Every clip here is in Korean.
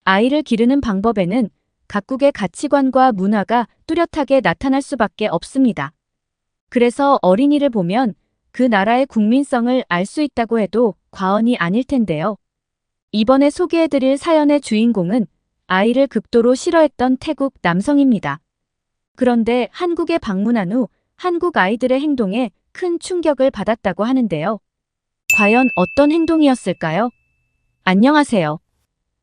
아이를 기르는 방법에는 각국의 가치관과 문화가 뚜렷하게 나타날 수밖에 없습니다. 그래서 어린이를 보면 그 나라의 국민성을 알 수 있다고 해도 과언이 아닐 텐데요. 이번에 소개해드릴 사연의 주인공은 아이를 극도로 싫어했던 태국 남성입니다. 그런데 한국에 방문한 후 한국 아이들의 행동에 큰 충격을 받았다고 하는데요. 과연 어떤 행동이었을까요? 안녕하세요.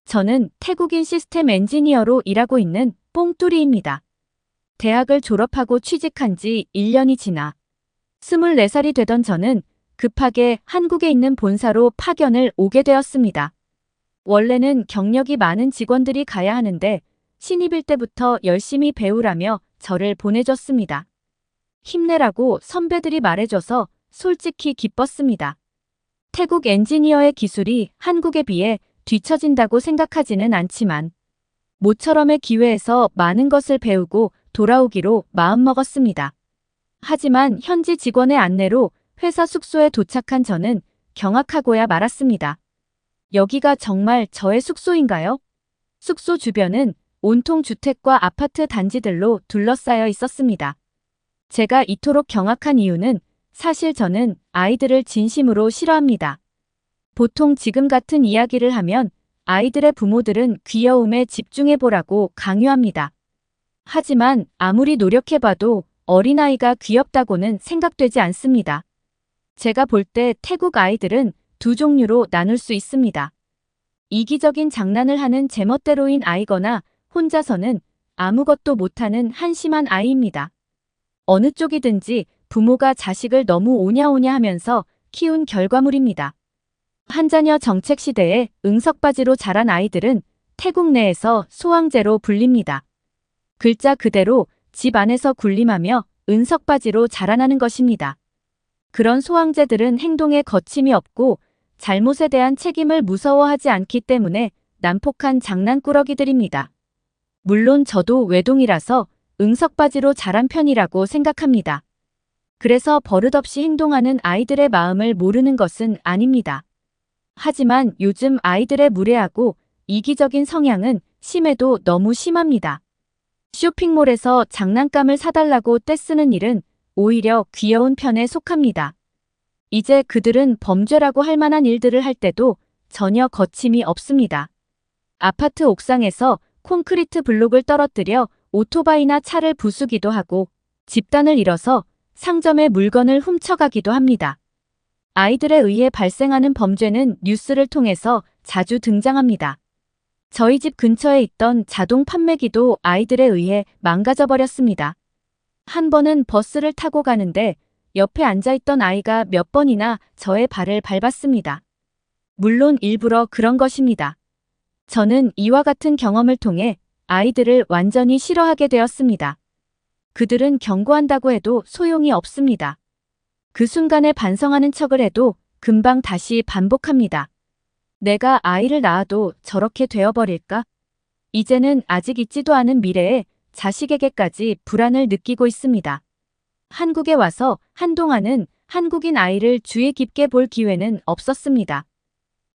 저는 태국인 시스템 엔지니어로 일하고 있는 뽕뚜리입니다. 대학을 졸업하고 취직한 지 1년이 지나 24살이 되던 저는 급하게 한국에 있는 본사로 파견을 오게 되었습니다. 원래는 경력이 많은 직원들이 가야 하는데 신입일 때부터 열심히 배우라며 저를 보내줬습니다. 힘내라고 선배들이 말해줘서 솔직히 기뻤습니다. 태국 엔지니어의 기술이 한국에 비해 뒤처진다고 생각하지는 않지만 모처럼의 기회에서 많은 것을 배우고 돌아오기로 마음먹었습니다. 하지만 현지 직원의 안내로 회사 숙소에 도착한 저는 경악하고야 말았습니다. 여기가 정말 저의 숙소인가요? 숙소 주변은 온통 주택과 아파트 단지들로 둘러싸여 있었습니다. 제가 이토록 경악한 이유는 사실 저는 아이들을 진심으로 싫어합니다. 보통 지금 같은 이야기를 하면 아이들의 부모들은 귀여움에 집중해보라고 강요합니다. 하지만 아무리 노력해봐도 어린아이가 귀엽다고는 생각되지 않습니다. 제가 볼 때 태국 아이들은 두 종류로 나눌 수 있습니다. 이기적인 장난을 하는 제멋대로인 아이거나 혼자서는 아무것도 못하는 한심한 아이입니다. 어느 쪽이든지 부모가 자식을 너무 오냐오냐 하면서 키운 결과물입니다. 한자녀 정책 시대에 응석바지로 자란 아이들은 태국 내에서 소황제로 불립니다. 글자 그대로 집 안에서 군림하며 은석바지로 자라나는 것입니다. 그런 소황제들은 행동에 거침이 없고 잘못에 대한 책임을 무서워하지 않기 때문에 난폭한 장난꾸러기들입니다. 물론 저도 외동이라서 응석바지로 자란 편이라고 생각합니다. 그래서 버릇없이 행동하는 아이들의 마음을 모르는 것은 아닙니다. 하지만 요즘 아이들의 무례하고 이기적인 성향은 심해도 너무 심합니다. 쇼핑몰에서 장난감을 사달라고 떼쓰는 일은 오히려 귀여운 편에 속합니다. 이제 그들은 범죄라고 할 만한 일들을 할 때도 전혀 거침이 없습니다. 아파트 옥상에서 콘크리트 블록을 떨어뜨려 오토바이나 차를 부수기도 하고 집단을 이뤄서 상점의 물건을 훔쳐가기도 합니다. 아이들에 의해 발생하는 범죄는 뉴스를 통해서 자주 등장합니다. 저희 집 근처에 있던 자동 판매기도 아이들에 의해 망가져 버렸습니다. 한 번은 버스를 타고 가는데 옆에 앉아있던 아이가 몇 번이나 저의 발을 밟았습니다. 물론 일부러 그런 것입니다. 저는 이와 같은 경험을 통해 아이들을 완전히 싫어하게 되었습니다. 그들은 경고한다고 해도 소용이 없습니다. 그 순간에 반성하는 척을 해도 금방 다시 반복합니다. 내가 아이를 낳아도 저렇게 되어버릴까? 이제는 아직 있지도 않은 미래에 자식에게까지 불안을 느끼고 있습니다. 한국에 와서 한동안은 한국인 아이를 주의 깊게 볼 기회는 없었습니다.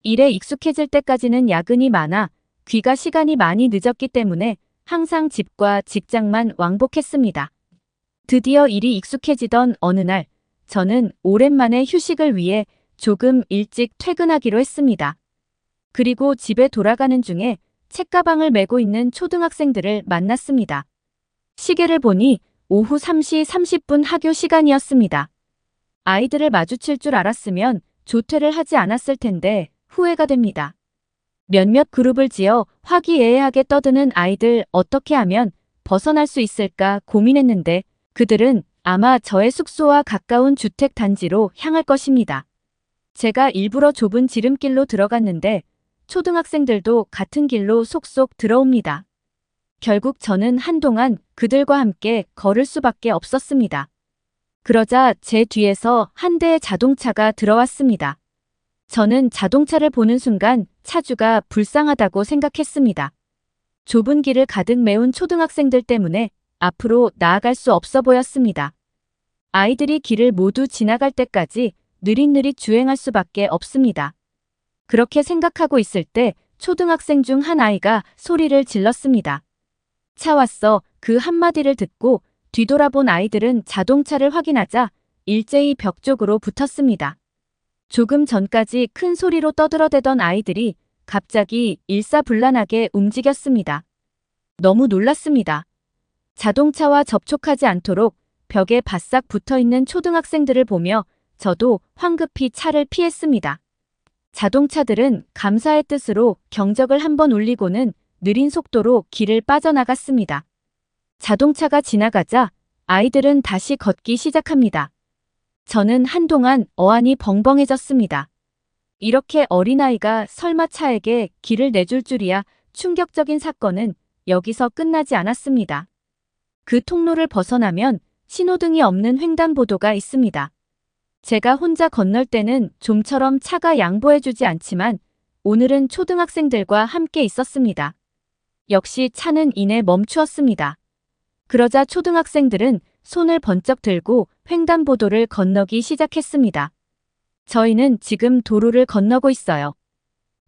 일에 익숙해질 때까지는 야근이 많아 귀가 시간이 많이 늦었기 때문에 항상 집과 직장만 왕복했습니다. 드디어 일이 익숙해지던 어느 날, 저는 오랜만에 휴식을 위해 조금 일찍 퇴근하기로 했습니다. 그리고 집에 돌아가는 중에 책가방을 메고 있는 초등학생들을 만났습니다. 시계를 보니 오후 3시 30분 학교 시간이었습니다. 아이들을 마주칠 줄 알았으면 조퇴를 하지 않았을 텐데 후회가 됩니다. 몇몇 그룹을 지어 화기애애하게 떠드는 아이들 어떻게 하면 벗어날 수 있을까 고민했는데 그들은 아마 저의 숙소와 가까운 주택 단지로 향할 것입니다. 제가 일부러 좁은 지름길로 들어갔는데 초등학생들도 같은 길로 속속 들어옵니다. 결국 저는 한동안 그들과 함께 걸을 수밖에 없었습니다. 그러자 제 뒤에서 한 대의 자동차가 들어왔습니다. 저는 자동차를 보는 순간 차주가 불쌍하다고 생각했습니다. 좁은 길을 가득 메운 초등학생들 때문에 앞으로 나아갈 수 없어 보였습니다. 아이들이 길을 모두 지나갈 때까지 느릿느릿 주행할 수밖에 없습니다. 그렇게 생각하고 있을 때 초등학생 중 한 아이가 소리를 질렀습니다. 차 왔어. 그 한마디를 듣고 뒤돌아본 아이들은 자동차를 확인하자 일제히 벽 쪽으로 붙었습니다. 조금 전까지 큰 소리로 떠들어대던 아이들이 갑자기 일사불란하게 움직였습니다. 너무 놀랐습니다. 자동차와 접촉하지 않도록 벽에 바싹 붙어있는 초등학생들을 보며 저도 황급히 차를 피했습니다. 자동차들은 감사의 뜻으로 경적을 한번 울리고는 느린 속도로 길을 빠져나갔습니다. 자동차가 지나가자 아이들은 다시 걷기 시작합니다. 저는 한동안 어안이 벙벙해졌습니다. 이렇게 어린아이가 설마 차에게 길을 내줄 줄이야. 충격적인 사건은 여기서 끝나지 않았습니다. 그 통로를 벗어나면 신호등이 없는 횡단보도가 있습니다. 제가 혼자 건널 때는 좀처럼 차가 양보해주지 않지만 오늘은 초등학생들과 함께 있었습니다. 역시 차는 이내 멈추었습니다. 그러자 초등학생들은 손을 번쩍 들고 횡단보도를 건너기 시작했습니다. 저희는 지금 도로를 건너고 있어요.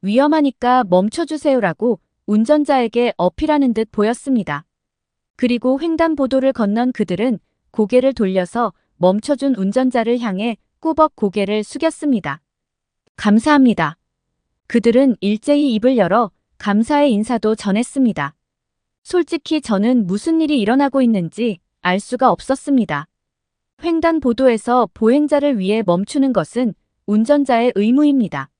위험하니까 멈춰주세요라고 운전자에게 어필하는 듯 보였습니다. 그리고 횡단보도를 건넌 그들은 고개를 돌려서 멈춰준 운전자를 향해 꾸벅 고개를 숙였습니다. 감사합니다. 그들은 일제히 입을 열어 감사의 인사도 전했습니다. 솔직히 저는 무슨 일이 일어나고 있는지 알 수가 없었습니다. 횡단보도에서 보행자를 위해 멈추는 것은 운전자의 의무입니다.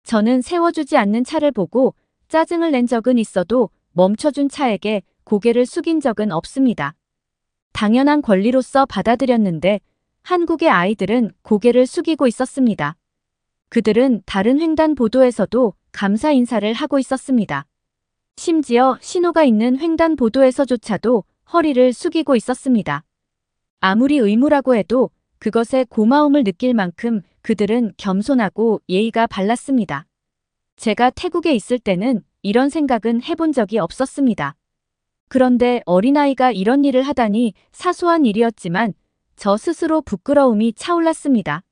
저는 세워주지 않는 차를 보고 짜증을 낸 적은 있어도 멈춰준 차에게 고개를 숙인 적은 없습니다. 당연한 권리로서 받아들였는데 한국의 아이들은 고개를 숙이고 있었습니다. 그들은 다른 횡단보도에서도 감사 인사를 하고 있었습니다. 심지어 신호가 있는 횡단보도에서조차도 허리를 숙이고 있었습니다. 아무리 의무라고 해도 그것에 고마움을 느낄 만큼 그들은 겸손하고 예의가 발랐습니다. 제가 태국에 있을 때는 이런 생각은 해본 적이 없었습니다. 그런데 어린아이가 이런 일을 하다니 사소한 일이었지만 저 스스로 부끄러움이 차올랐습니다.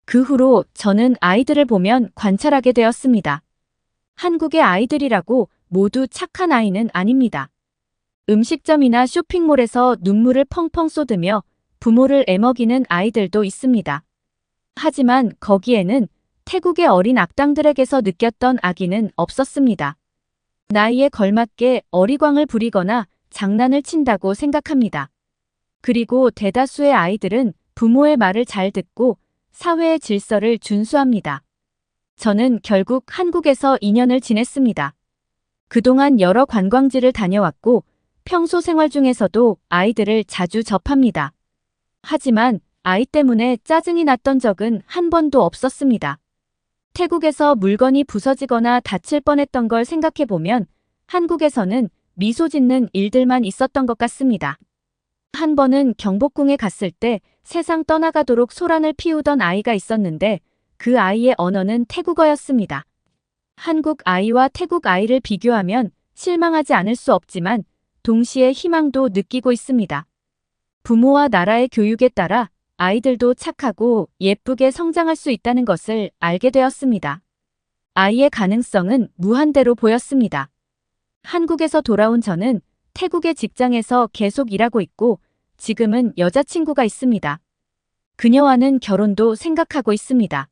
그 후로 저는 아이들을 보면 관찰하게 되었습니다. 한국의 아이들이라고 모두 착한 아이는 아닙니다. 음식점이나 쇼핑몰에서 눈물을 펑펑 쏟으며 부모를 애먹이는 아이들도 있습니다. 하지만 거기에는 태국의 어린 악당들에게서 느꼈던 악의는 없었습니다. 나이에 걸맞게 어리광을 부리거나 장난을 친다고 생각합니다. 그리고 대다수의 아이들은 부모의 말을 잘 듣고 사회의 질서를 준수합니다. 저는 결국 한국에서 2년을 지냈습니다. 그동안 여러 관광지를 다녀왔고 평소 생활 중에서도 아이들을 자주 접합니다. 하지만 아이 때문에 짜증이 났던 적은 한 번도 없었습니다. 태국에서 물건이 부서지거나 다칠 뻔했던 걸 생각해보면 한국에서는 미소 짓는 일들만 있었던 것 같습니다. 한 번은 경복궁에 갔을 때 세상 떠나가도록 소란을 피우던 아이가 있었는데 그 아이의 언어는 태국어였습니다. 한국 아이와 태국 아이를 비교하면 실망하지 않을 수 없지만 동시에 희망도 느끼고 있습니다. 부모와 나라의 교육에 따라 아이들도 착하고 예쁘게 성장할 수 있다는 것을 알게 되었습니다. 아이의 가능성은 무한대로 보였습니다. 한국에서 돌아온 저는 태국의 직장에서 계속 일하고 있고 지금은 여자친구가 있습니다. 그녀와는 결혼도 생각하고 있습니다.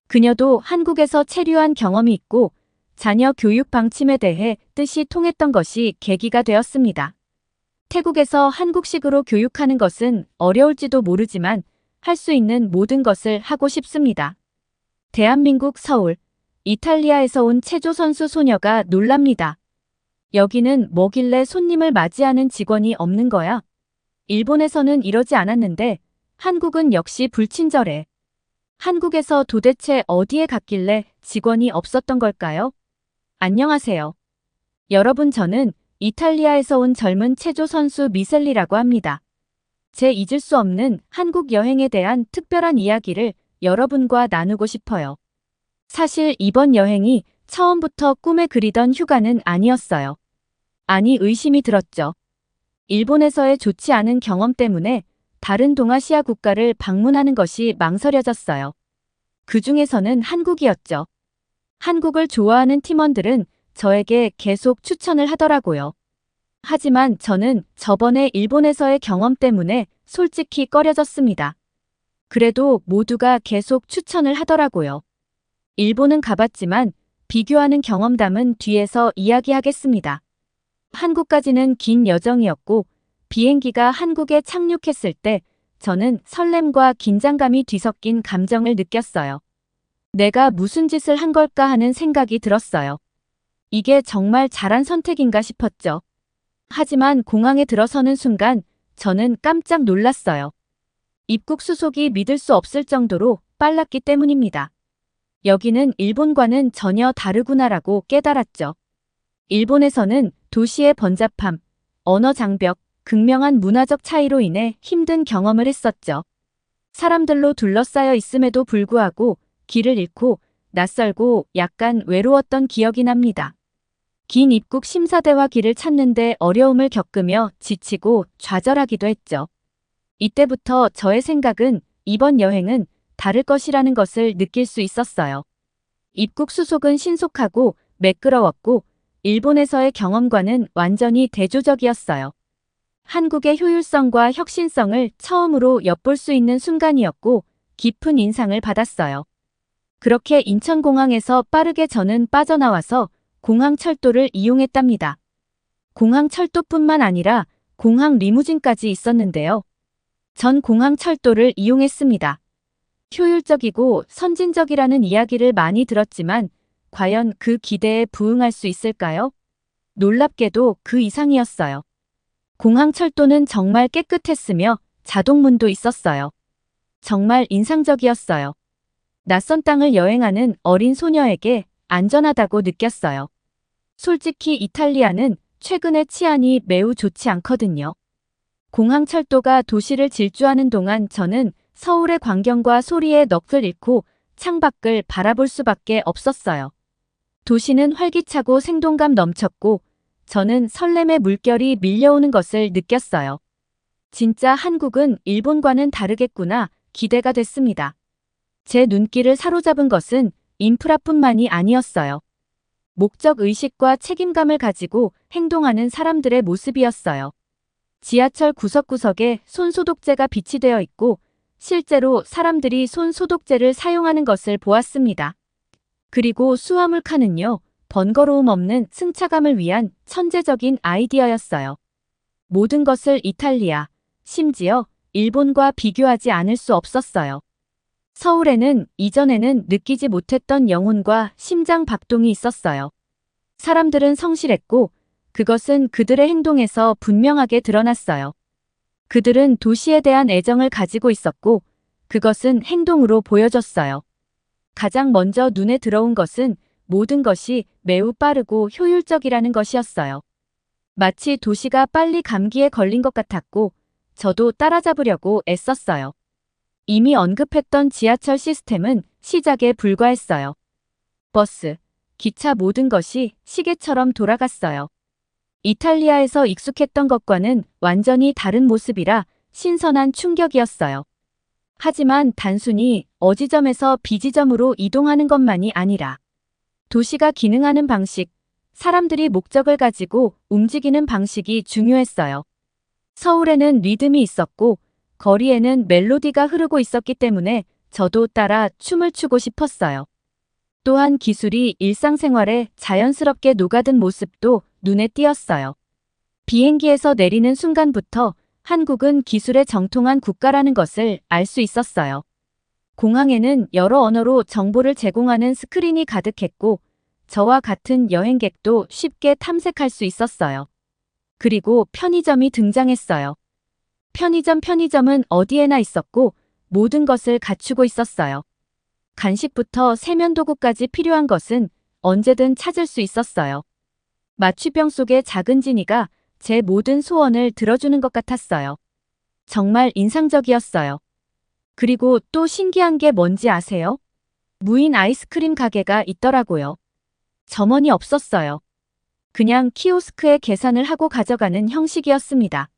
그녀도 한국에서 체류한 경험이 있고 자녀 교육 방침에 대해 뜻이 통했던 것이 계기가 되었습니다. 태국에서 한국식으로 교육하는 것은 어려울지도 모르지만 할 수 있는 모든 것을 하고 싶습니다. 대한민국 서울, 이탈리아에서 온 체조 선수 소녀가 놀랍니다. 여기는 뭐길래 손님을 맞이하는 직원이 없는 거야? 일본에서는 이러지 않았는데 한국은 역시 불친절해. 한국에서 도대체 어디에 갔길래 직원이 없었던 걸까요? 안녕하세요. 여러분, 저는 이탈리아에서 온 젊은 체조 선수 미셀리라고 합니다. 제 잊을 수 없는 한국 여행에 대한 특별한 이야기를 여러분과 나누고 싶어요. 사실 이번 여행이 처음부터 꿈에 그리던 휴가는 아니었어요. 아니, 의심이 들었죠. 일본에서의 좋지 않은 경험 때문에 다른 동아시아 국가를 방문하는 것이 망설여졌어요. 그 중에서는 한국이었죠. 한국을 좋아하는 팀원들은 저에게 계속 추천을 하더라고요. 하지만 저는 저번에 일본에서의 경험 때문에 솔직히 꺼려졌습니다. 그래도 모두가 계속 추천을 하더라고요. 일본은 가봤지만 비교하는 경험담은 뒤에서 이야기하겠습니다. 한국까지는 긴 여정이었고 비행기가 한국에 착륙했을 때 저는 설렘과 긴장감이 뒤섞인 감정을 느꼈어요. 내가 무슨 짓을 한 걸까 하는 생각이 들었어요. 이게 정말 잘한 선택인가 싶었죠. 하지만 공항에 들어서는 순간 저는 깜짝 놀랐어요. 입국 수속이 믿을 수 없을 정도로 빨랐기 때문입니다. 여기는 일본과는 전혀 다르구나라고 깨달았죠. 일본에서는 도시의 번잡함, 언어 장벽, 극명한 문화적 차이로 인해 힘든 경험을 했었죠. 사람들로 둘러싸여 있음에도 불구하고 길을 잃고 낯설고 약간 외로웠던 기억이 납니다. 긴 입국 심사대와 길을 찾는데 어려움을 겪으며 지치고 좌절하기도 했죠. 이때부터 저의 생각은 이번 여행은 다를 것이라는 것을 느낄 수 있었어요. 입국 수속은 신속하고 매끄러웠고 일본에서의 경험과는 완전히 대조적이었어요. 한국의 효율성과 혁신성을 처음으로 엿볼 수 있는 순간이었고 깊은 인상을 받았어요. 그렇게 인천공항에서 빠르게 저는 빠져나와서 공항철도를 이용했답니다. 공항철도뿐만 아니라 공항 리무진까지 있었는데요. 전 공항철도를 이용했습니다. 효율적이고 선진적이라는 이야기를 많이 들었지만 과연 그 기대에 부응할 수 있을까요? 놀랍게도 그 이상이었어요. 공항철도는 정말 깨끗했으며 자동문도 있었어요. 정말 인상적이었어요. 낯선 땅을 여행하는 어린 소녀에게 안전하다고 느꼈어요. 솔직히 이탈리아는 최근에 치안이 매우 좋지 않거든요. 공항철도가 도시를 질주하는 동안 저는 서울의 광경과 소리에 넋을 잃고 창밖을 바라볼 수밖에 없었어요. 도시는 활기차고 생동감 넘쳤고 저는 설렘의 물결이 밀려오는 것을 느꼈어요. 진짜 한국은 일본과는 다르겠구나 기대가 됐습니다. 제 눈길을 사로잡은 것은 인프라뿐만이 아니었어요. 목적의식과 책임감을 가지고 행동하는 사람들의 모습이었어요. 지하철 구석구석에 손소독제가 비치되어 있고 실제로 사람들이 손소독제를 사용하는 것을 보았습니다. 그리고 수화물칸은요, 번거로움 없는 승차감을 위한 천재적인 아이디어였어요. 모든 것을 이탈리아, 심지어 일본과 비교하지 않을 수 없었어요. 서울에는 이전에는 느끼지 못했던 영혼과 심장 박동이 있었어요. 사람들은 성실했고 그것은 그들의 행동에서 분명하게 드러났어요. 그들은 도시에 대한 애정을 가지고 있었고 그것은 행동으로 보여졌어요. 가장 먼저 눈에 들어온 것은 모든 것이 매우 빠르고 효율적이라는 것이었어요. 마치 도시가 빨리 감기에 걸린 것 같았고 저도 따라잡으려고 애썼어요. 이미 언급했던 지하철 시스템은 시작에 불과했어요. 버스, 기차 모든 것이 시계처럼 돌아갔어요. 이탈리아에서 익숙했던 것과는 완전히 다른 모습이라 신선한 충격이었어요. 하지만 단순히 어지점에서 비지점으로 이동하는 것만이 아니라 도시가 기능하는 방식, 사람들이 목적을 가지고 움직이는 방식이 중요했어요. 서울에는 리듬이 있었고 거리에는 멜로디가 흐르고 있었기 때문에 저도 따라 춤을 추고 싶었어요. 또한 기술이 일상생활에 자연스럽게 녹아든 모습도 눈에 띄었어요. 비행기에서 내리는 순간부터 한국은 기술에 정통한 국가라는 것을 알 수 있었어요. 공항에는 여러 언어로 정보를 제공하는 스크린이 가득했고 저와 같은 여행객도 쉽게 탐색할 수 있었어요. 그리고 편의점이 등장했어요. 편의점은 어디에나 있었고 모든 것을 갖추고 있었어요. 간식부터 세면도구까지 필요한 것은 언제든 찾을 수 있었어요. 마취병 속의 작은 지니가 제 모든 소원을 들어주는 것 같았어요. 정말 인상적이었어요. 그리고 또 신기한 게 뭔지 아세요? 무인 아이스크림 가게가 있더라고요. 점원이 없었어요. 그냥 키오스크에 계산을 하고 가져가는 형식이었습니다.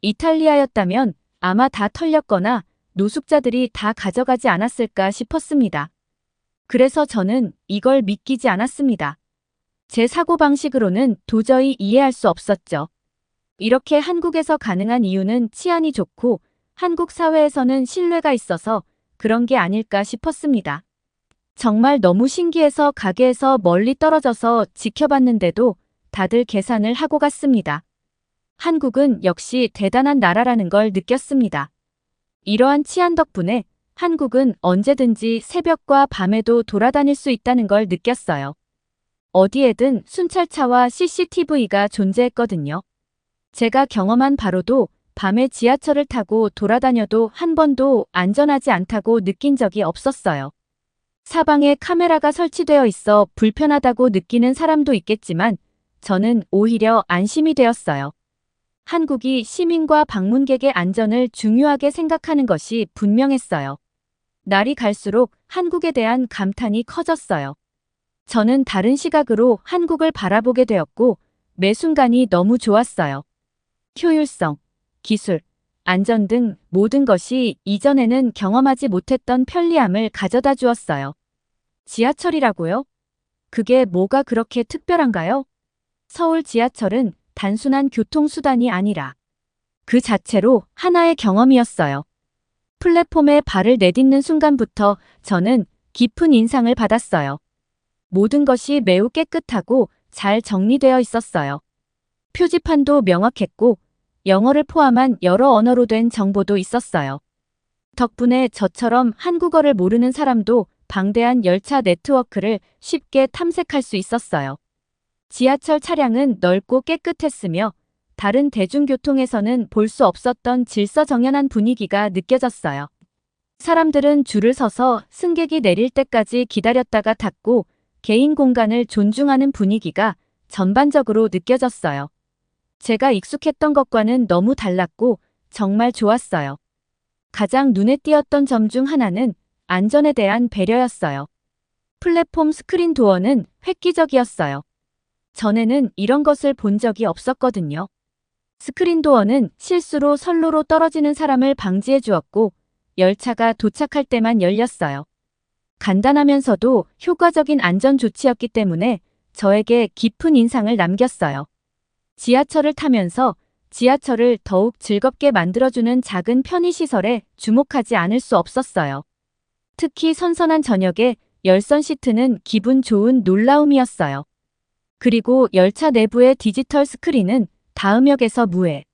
이탈리아였다면 아마 다 털렸거나 노숙자들이 다 가져가지 않았을까 싶었습니다. 그래서 저는 이걸 믿기지 않았습니다. 제 사고방식으로는 도저히 이해할 수 없었죠. 이렇게 한국에서 가능한 이유는 치안이 좋고 한국 사회에서는 신뢰가 있어서 그런 게 아닐까 싶었습니다. 정말 너무 신기해서 가게에서 멀리 떨어져서 지켜봤는데도 다들 계산을 하고 갔습니다. 한국은 역시 대단한 나라라는 걸 느꼈습니다. 이러한 치안 덕분에 한국은 언제든지 새벽과 밤에도 돌아다닐 수 있다는 걸 느꼈어요. 어디에든 순찰차와 CCTV가 존재했거든요. 제가 경험한 바로도 밤에 지하철을 타고 돌아다녀도 한 번도 안전하지 않다고 느낀 적이 없었어요. 사방에 카메라가 설치되어 있어 불편하다고 느끼는 사람도 있겠지만 저는 오히려 안심이 되었어요. 한국이 시민과 방문객의 안전을 중요하게 생각하는 것이 분명했어요. 날이 갈수록 한국에 대한 감탄이 커졌어요. 저는 다른 시각으로 한국을 바라보게 되었고 매 순간이 너무 좋았어요. 효율성, 기술, 안전 등 모든 것이 이전에는 경험하지 못했던 편리함을 가져다 주었어요. 지하철이라고요? 그게 뭐가 그렇게 특별한가요? 서울 지하철은 단순한 교통수단이 아니라 그 자체로 하나의 경험이었어요. 플랫폼에 발을 내딛는 순간부터 저는 깊은 인상을 받았어요. 모든 것이 매우 깨끗하고 잘 정리되어 있었어요. 표지판도 명확했고 영어를 포함한 여러 언어로 된 정보도 있었어요. 덕분에 저처럼 한국어를 모르는 사람도 방대한 열차 네트워크를 쉽게 탐색할 수 있었어요. 지하철 차량은 넓고 깨끗했으며 다른 대중교통에서는 볼 수 없었던 질서정연한 분위기가 느껴졌어요. 사람들은 줄을 서서 승객이 내릴 때까지 기다렸다가 탔고 개인 공간을 존중하는 분위기가 전반적으로 느껴졌어요. 제가 익숙했던 것과는 너무 달랐고 정말 좋았어요. 가장 눈에 띄었던 점 중 하나는 안전에 대한 배려였어요. 플랫폼 스크린 도어는 획기적이었어요. 전에는 이런 것을 본 적이 없었거든요. 스크린 도어는 실수로 선로로 떨어지는 사람을 방지해 주었고 열차가 도착할 때만 열렸어요. 간단하면서도 효과적인 안전 조치였기 때문에 저에게 깊은 인상을 남겼어요. 지하철을 타면서 지하철을 더욱 즐겁게 만들어주는 작은 편의시설에 주목하지 않을 수 없었어요. 특히 선선한 저녁에 열선 시트는 기분 좋은 놀라움이었어요. 그리고 열차 내부의 디지털 스크린은 다음 역에서 무해,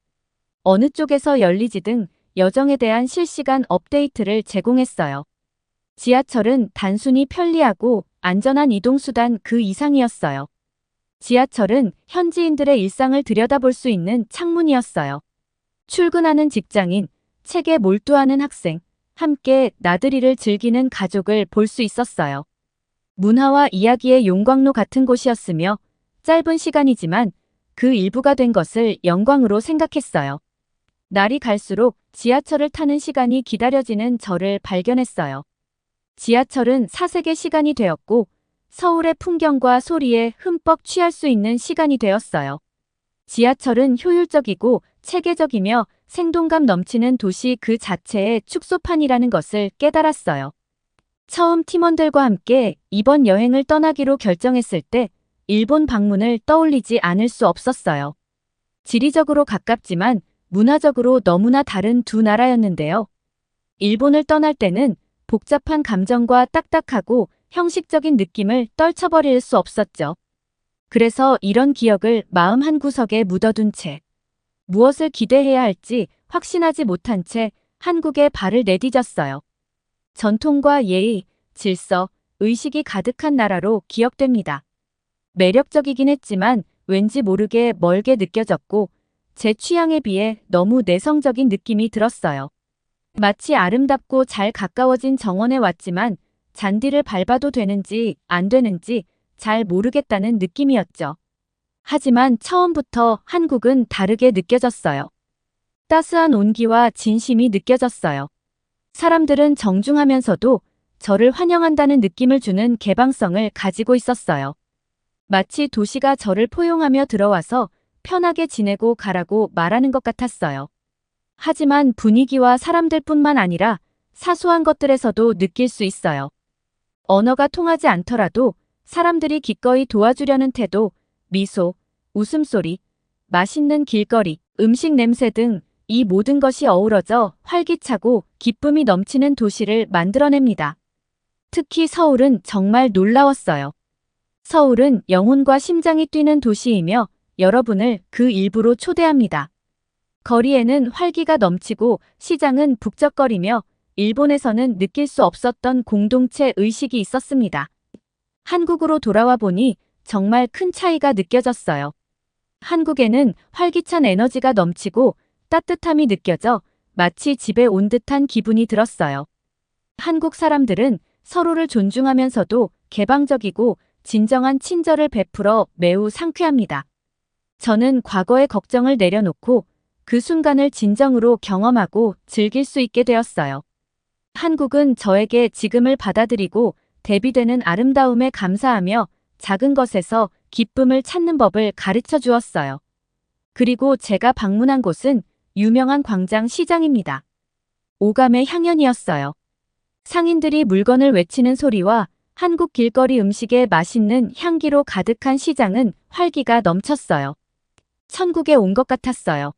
어느 쪽에서 열리지 등 여정에 대한 실시간 업데이트를 제공했어요. 지하철은 단순히 편리하고 안전한 이동수단 그 이상이었어요. 지하철은 현지인들의 일상을 들여다볼 수 있는 창문이었어요. 출근하는 직장인, 책에 몰두하는 학생, 함께 나들이를 즐기는 가족을 볼 수 있었어요. 문화와 이야기의 용광로 같은 곳이었으며 짧은 시간이지만 그 일부가 된 것을 영광으로 생각했어요. 날이 갈수록 지하철을 타는 시간이 기다려지는 저를 발견했어요. 지하철은 사색의 시간이 되었고 서울의 풍경과 소리에 흠뻑 취할 수 있는 시간이 되었어요. 지하철은 효율적이고 체계적이며 생동감 넘치는 도시 그 자체의 축소판이라는 것을 깨달았어요. 처음 팀원들과 함께 이번 여행을 떠나기로 결정했을 때 일본 방문을 떠올리지 않을 수 없었어요. 지리적으로 가깝지만 문화적으로 너무나 다른 두 나라였는데요. 일본을 떠날 때는 복잡한 감정과 딱딱하고 형식적인 느낌을 떨쳐버릴 수 없었죠. 그래서 이런 기억을 마음 한구석에 묻어둔 채 무엇을 기대해야 할지 확신하지 못한 채 한국에 발을 내디뎠어요. 전통과 예의, 질서, 의식이 가득한 나라로 기억됩니다. 매력적이긴 했지만 왠지 모르게 멀게 느껴졌고 제 취향에 비해 너무 내성적인 느낌이 들었어요. 마치 아름답고 잘 가까워진 정원에 왔지만 잔디를 밟아도 되는지 안 되는지 잘 모르겠다는 느낌이었죠. 하지만 처음부터 한국은 다르게 느껴졌어요. 따스한 온기와 진심이 느껴졌어요. 사람들은 정중하면서도 저를 환영한다는 느낌을 주는 개방성을 가지고 있었어요. 마치 도시가 저를 포용하며 들어와서 편하게 지내고 가라고 말하는 것 같았어요. 하지만 분위기와 사람들뿐만 아니라 사소한 것들에서도 느낄 수 있어요. 언어가 통하지 않더라도 사람들이 기꺼이 도와주려는 태도, 미소, 웃음소리, 맛있는 길거리, 음식 냄새 등 이 모든 것이 어우러져 활기차고 기쁨이 넘치는 도시를 만들어냅니다. 특히 서울은 정말 놀라웠어요. 서울은 영혼과 심장이 뛰는 도시이며 여러분을 그 일부로 초대합니다. 거리에는 활기가 넘치고 시장은 북적거리며 일본에서는 느낄 수 없었던 공동체 의식이 있었습니다. 한국으로 돌아와 보니 정말 큰 차이가 느껴졌어요. 한국에는 활기찬 에너지가 넘치고 따뜻함이 느껴져 마치 집에 온 듯한 기분이 들었어요. 한국 사람들은 서로를 존중하면서도 개방적이고 진정한 친절을 베풀어 매우 상쾌합니다. 저는 과거의 걱정을 내려놓고 그 순간을 진정으로 경험하고 즐길 수 있게 되었어요. 한국은 저에게 지금을 받아들이고 대비되는 아름다움에 감사하며 작은 것에서 기쁨을 찾는 법을 가르쳐 주었어요. 그리고 제가 방문한 곳은 유명한 광장 시장입니다. 오감의 향연이었어요. 상인들이 물건을 외치는 소리와 한국 길거리 음식의 맛있는 향기로 가득한 시장은 활기가 넘쳤어요. 천국에 온 것 같았어요.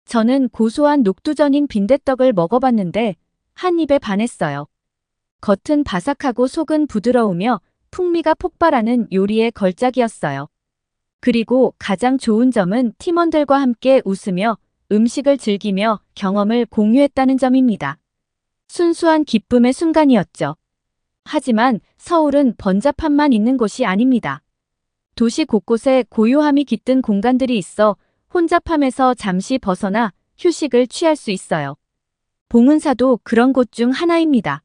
저는 고소한 녹두전인 빈대떡을 먹어봤는데 한 입에 반했어요. 겉은 바삭하고 속은 부드러우며 풍미가 폭발하는 요리의 걸작이었어요. 그리고 가장 좋은 점은 팀원들과 함께 웃으며 음식을 즐기며 경험을 공유했다는 점입니다. 순수한 기쁨의 순간이었죠. 하지만 서울은 번잡함만 있는 곳이 아닙니다. 도시 곳곳에 고요함이 깃든 공간들이 있어 혼잡함에서 잠시 벗어나 휴식을 취할 수 있어요. 봉은사도 그런 곳 중 하나입니다.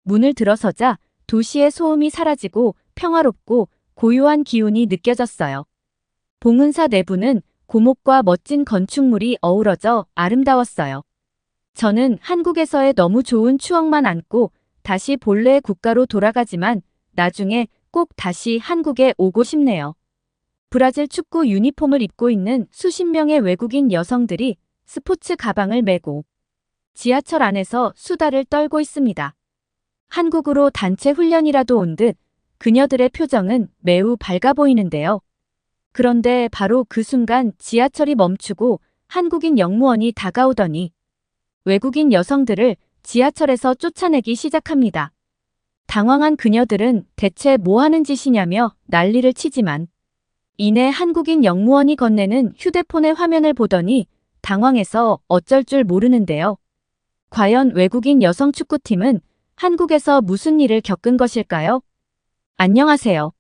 문을 들어서자 도시의 소음이 사라지고 평화롭고 고요한 기운이 느껴졌어요. 봉은사 내부는 고목과 멋진 건축물이 어우러져 아름다웠어요. 저는 한국에서의 너무 좋은 추억만 안고 다시 본래의 국가로 돌아가지만 나중에 꼭 다시 한국에 오고 싶네요. 브라질 축구 유니폼을 입고 있는 수십 명의 외국인 여성들이 스포츠 가방을 메고 지하철 안에서 수다를 떨고 있습니다. 한국으로 단체 훈련이라도 온 듯 그녀들의 표정은 매우 밝아 보이는데요. 그런데 바로 그 순간 지하철이 멈추고 한국인 영무원이 다가오더니 외국인 여성들을 지하철에서 쫓아내기 시작합니다. 당황한 그녀들은 대체 뭐 하는 짓이냐며 난리를 치지만 이내 한국인 영무원이 건네는 휴대폰의 화면을 보더니 당황해서 어쩔 줄 모르는데요. 과연 외국인 여성 축구팀은 한국에서 무슨 일을 겪은 것일까요? 안녕하세요.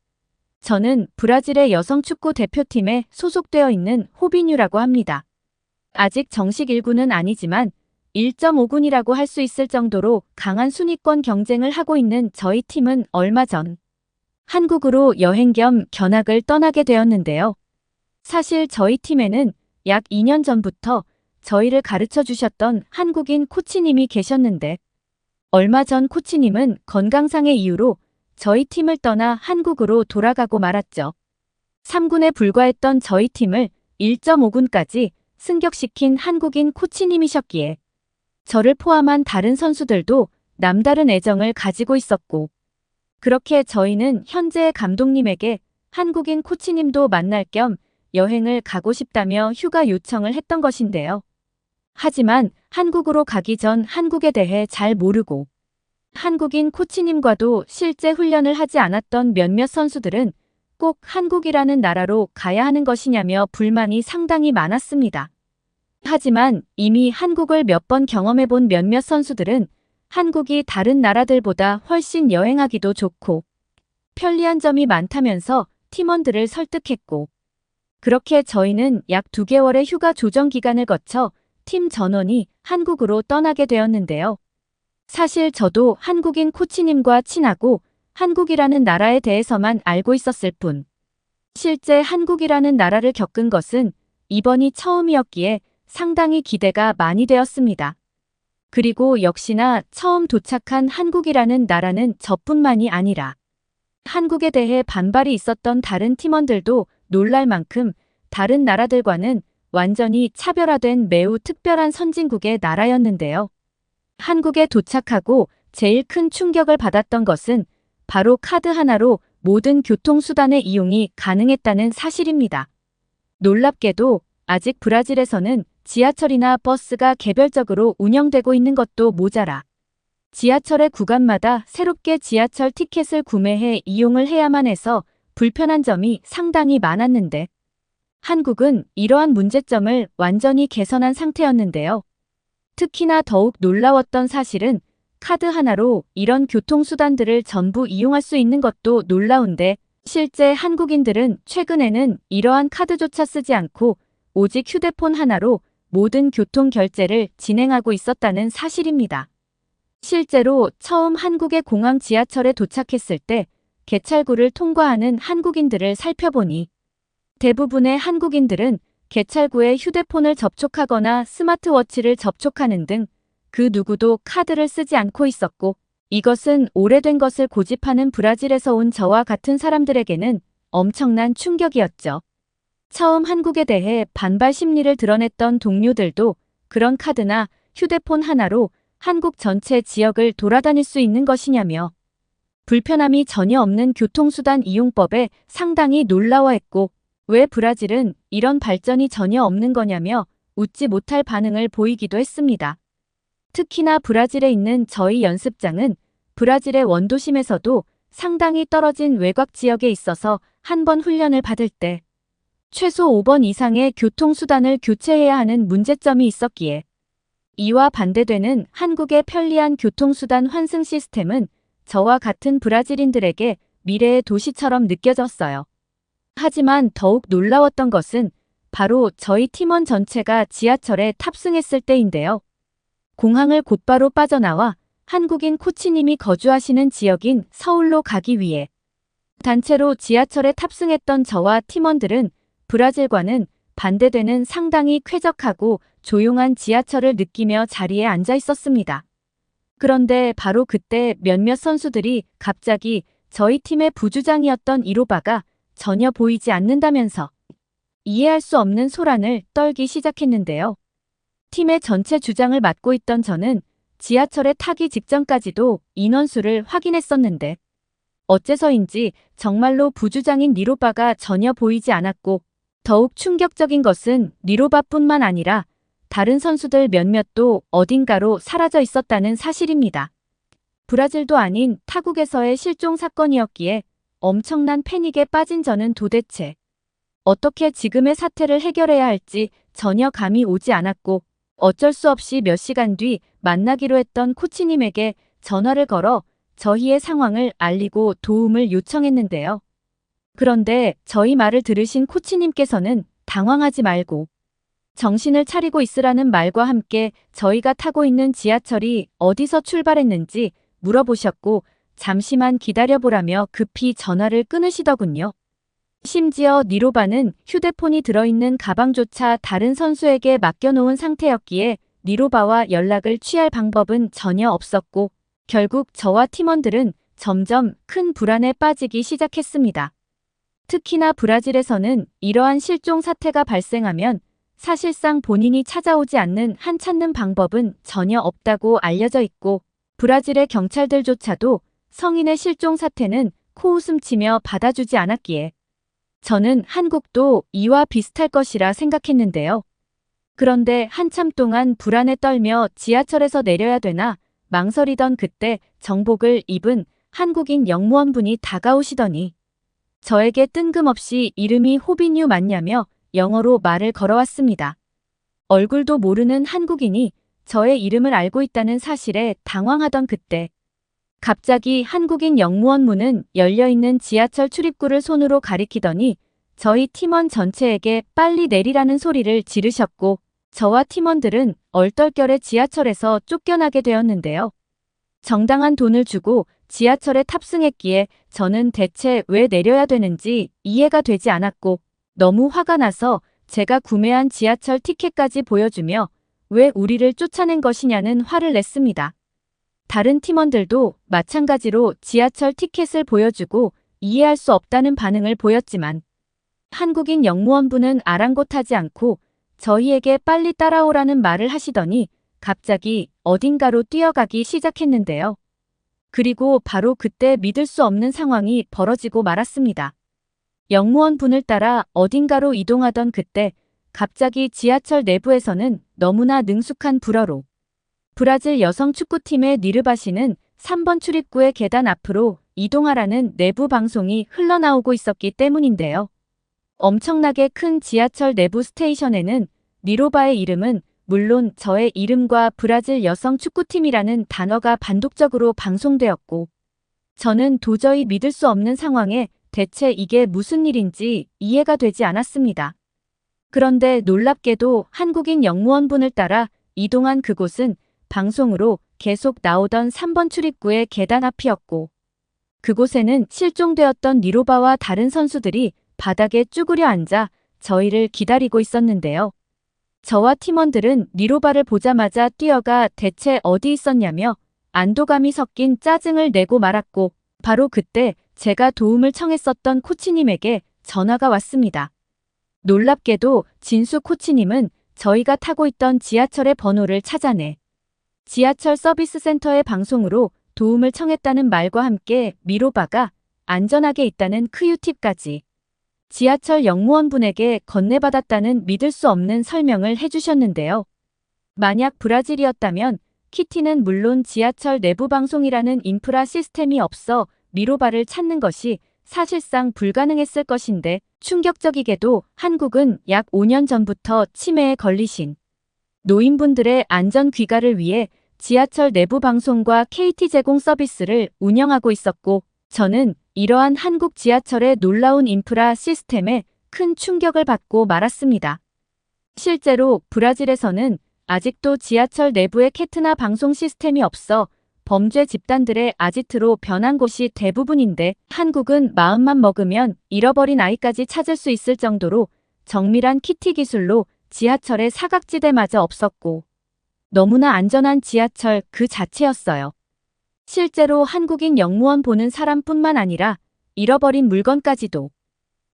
저는 브라질의 여성 축구 대표팀에 소속되어 있는 호비뉴라고 합니다. 아직 정식 1군은 아니지만 1.5군이라고 할 수 있을 정도로 강한 순위권 경쟁을 하고 있는 저희 팀은 얼마 전 한국으로 여행 겸 견학을 떠나게 되었는데요. 사실 저희 팀에는 약 2년 전부터 저희를 가르쳐 주셨던 한국인 코치님이 계셨는데 얼마 전 코치님은 건강상의 이유로 저희 팀을 떠나 한국으로 돌아가고 말았죠. 3군에 불과했던 저희 팀을 1.5군까지 승격시킨 한국인 코치님이셨기에 저를 포함한 다른 선수들도 남다른 애정을 가지고 있었고 그렇게 저희는 현재의 감독님에게 한국인 코치님도 만날 겸 여행을 가고 싶다며 휴가 요청을 했던 것인데요. 하지만 한국으로 가기 전 한국에 대해 잘 모르고 한국인 코치님과도 실제 훈련을 하지 않았던 몇몇 선수들은 꼭 한국이라는 나라로 가야 하는 것이냐며 불만이 상당히 많았습니다. 하지만 이미 한국을 몇 번 경험해본 몇몇 선수들은 한국이 다른 나라들보다 훨씬 여행하기도 좋고 편리한 점이 많다면서 팀원들을 설득했고 그렇게 저희는 약 2개월의 휴가 조정 기간을 거쳐 팀 전원이 한국으로 떠나게 되었는데요. 사실 저도 한국인 코치님과 친하고 한국이라는 나라에 대해서만 알고 있었을 뿐 실제 한국이라는 나라를 겪은 것은 이번이 처음이었기에 상당히 기대가 많이 되었습니다. 그리고 역시나 처음 도착한 한국이라는 나라는 저뿐만이 아니라 한국에 대해 반발이 있었던 다른 팀원들도 놀랄 만큼 다른 나라들과는 완전히 차별화된 매우 특별한 선진국의 나라였는데요. 한국에 도착하고 제일 큰 충격을 받았던 것은 바로 카드 하나로 모든 교통수단의 이용이 가능했다는 사실입니다. 놀랍게도 아직 브라질에서는 지하철이나 버스가 개별적으로 운영되고 있는 것도 모자라 지하철의 구간마다 새롭게 지하철 티켓을 구매해 이용을 해야만 해서 불편한 점이 상당히 많았는데 한국은 이러한 문제점을 완전히 개선한 상태였는데요. 특히나 더욱 놀라웠던 사실은 카드 하나로 이런 교통수단들을 전부 이용할 수 있는 것도 놀라운데 실제 한국인들은 최근에는 이러한 카드조차 쓰지 않고 오직 휴대폰 하나로 모든 교통 결제를 진행하고 있었다는 사실입니다. 실제로 처음 한국의 공항 지하철에 도착했을 때 개찰구를 통과하는 한국인들을 살펴보니 대부분의 한국인들은 개찰구에 휴대폰을 접촉하거나 스마트워치를 접촉하는 등 그 누구도 카드를 쓰지 않고 있었고 이것은 오래된 것을 고집하는 브라질에서 온 저와 같은 사람들에게는 엄청난 충격이었죠. 처음 한국에 대해 반발 심리를 드러냈던 동료들도 그런 카드나 휴대폰 하나로 한국 전체 지역을 돌아다닐 수 있는 것이냐며 불편함이 전혀 없는 교통수단 이용법에 상당히 놀라워했고 왜 브라질은 이런 발전이 전혀 없는 거냐며 웃지 못할 반응을 보이기도 했습니다. 특히나 브라질에 있는 저희 연습장은 브라질의 원도심에서도 상당히 떨어진 외곽 지역에 있어서 한 번 훈련을 받을 때 최소 5번 이상의 교통수단을 교체해야 하는 문제점이 있었기에 이와 반대되는 한국의 편리한 교통수단 환승 시스템은 저와 같은 브라질인들에게 미래의 도시처럼 느껴졌어요. 하지만 더욱 놀라웠던 것은 바로 저희 팀원 전체가 지하철에 탑승했을 때인데요. 공항을 곧바로 빠져나와 한국인 코치님이 거주하시는 지역인 서울로 가기 위해 단체로 지하철에 탑승했던 저와 팀원들은 브라질과는 반대되는 상당히 쾌적하고 조용한 지하철을 느끼며 자리에 앉아 있었습니다. 그런데 바로 그때 몇몇 선수들이 갑자기 저희 팀의 부주장이었던 이로바가 전혀 보이지 않는다면서 이해할 수 없는 소란을 떨기 시작했는데요. 팀의 전체 주장을 맡고 있던 저는 지하철에 타기 직전까지도 인원수를 확인했었는데 어째서인지 정말로 부주장인 니로바가 전혀 보이지 않았고 더욱 충격적인 것은 니로바뿐만 아니라 다른 선수들 몇몇도 어딘가로 사라져 있었다는 사실입니다. 브라질도 아닌 타국에서의 실종 사건이었기에 엄청난 패닉에 빠진 저는 도대체 어떻게 지금의 사태를 해결해야 할지 전혀 감이 오지 않았고 어쩔 수 없이 몇 시간 뒤 만나기로 했던 코치님에게 전화를 걸어 저희의 상황을 알리고 도움을 요청했는데요. 그런데 저희 말을 들으신 코치님께서는 당황하지 말고 정신을 차리고 있으라는 말과 함께 저희가 타고 있는 지하철이 어디서 출발했는지 물어보셨고 잠시만 기다려보라며 급히 전화를 끊으시더군요. 심지어 니로바는 휴대폰이 들어있는 가방조차 다른 선수에게 맡겨놓은 상태였기에 니로바와 연락을 취할 방법은 전혀 없었고 결국 저와 팀원들은 점점 큰 불안에 빠지기 시작했습니다. 특히나 브라질에서는 이러한 실종 사태가 발생하면 사실상 본인이 찾아오지 않는 한 찾는 방법은 전혀 없다고 알려져 있고 브라질의 경찰들조차도 성인의 실종 사태는 코웃음치며 받아주지 않았기에 저는 한국도 이와 비슷할 것이라 생각했는데요. 그런데 한참 동안 불안에 떨며 지하철에서 내려야 되나 망설이던 그때 정복을 입은 한국인 영무원분이 다가오시더니 저에게 뜬금없이 이름이 호비뉴 맞냐며 영어로 말을 걸어왔습니다. 얼굴도 모르는 한국인이 저의 이름을 알고 있다는 사실에 당황하던 그때 갑자기 한국인 영무원 문은 열려있는 지하철 출입구를 손으로 가리키더니 저희 팀원 전체에게 빨리 내리라는 소리를 지르셨고 저와 팀원들은 얼떨결에 지하철에서 쫓겨나게 되었는데요. 정당한 돈을 주고 지하철에 탑승했기에 저는 대체 왜 내려야 되는지 이해가 되지 않았고 너무 화가 나서 제가 구매한 지하철 티켓까지 보여주며 왜 우리를 쫓아낸 것이냐는 화를 냈습니다. 다른 팀원들도 마찬가지로 지하철 티켓을 보여주고 이해할 수 없다는 반응을 보였지만 한국인 영무원분은 아랑곳하지 않고 저희에게 빨리 따라오라는 말을 하시더니 갑자기 어딘가로 뛰어가기 시작했는데요. 그리고 바로 그때 믿을 수 없는 상황이 벌어지고 말았습니다. 영무원분을 따라 어딘가로 이동하던 그때 갑자기 지하철 내부에서는 너무나 능숙한 불어로 브라질 여성 축구팀의 니르바 씨는 3번 출입구의 계단 앞으로 이동하라는 내부 방송이 흘러나오고 있었기 때문인데요. 엄청나게 큰 지하철 내부 스테이션에는 니로바의 이름은 물론 저의 이름과 브라질 여성 축구팀이라는 단어가 반복적으로 방송되었고 저는 도저히 믿을 수 없는 상황에 대체 이게 무슨 일인지 이해가 되지 않았습니다. 그런데 놀랍게도 한국인 영무원분을 따라 이동한 그곳은 방송으로 계속 나오던 3번 출입구의 계단 앞이었고 그곳에는 실종되었던 니로바와 다른 선수들이 바닥에 쭈그려 앉아 저희를 기다리고 있었는데요. 저와 팀원들은 니로바를 보자마자 뛰어가 대체 어디 있었냐며 안도감이 섞인 짜증을 내고 말았고 바로 그때 제가 도움을 청했었던 코치님에게 전화가 왔습니다. 놀랍게도 진수 코치님은 저희가 타고 있던 지하철의 번호를 찾아내 지하철 서비스 센터의 방송으로 도움을 청했다는 말과 함께 미로바가 안전하게 있다는 크유팁까지 지하철 영무원분에게 건네받았다는 믿을 수 없는 설명을 해주셨는데요. 만약 브라질이었다면 키티는 물론 지하철 내부 방송이라는 인프라 시스템이 없어 미로바를 찾는 것이 사실상 불가능했을 것인데 충격적이게도 한국은 약 5년 전부터 치매에 걸리신 노인분들의 안전 귀가를 위해 지하철 내부 방송과 KT 제공 서비스를 운영하고 있었고 저는 이러한 한국 지하철의 놀라운 인프라 시스템에 큰 충격을 받고 말았습니다. 실제로 브라질에서는 아직도 지하철 내부에 캐트나 방송 시스템이 없어 범죄 집단들의 아지트로 변한 곳이 대부분인데 한국은 마음만 먹으면 잃어버린 아이까지 찾을 수 있을 정도로 정밀한 키티 기술로 지하철의 사각지대마저 없었고 너무나 안전한 지하철 그 자체였어요. 실제로 한국인 영무원 보는 사람뿐만 아니라 잃어버린 물건까지도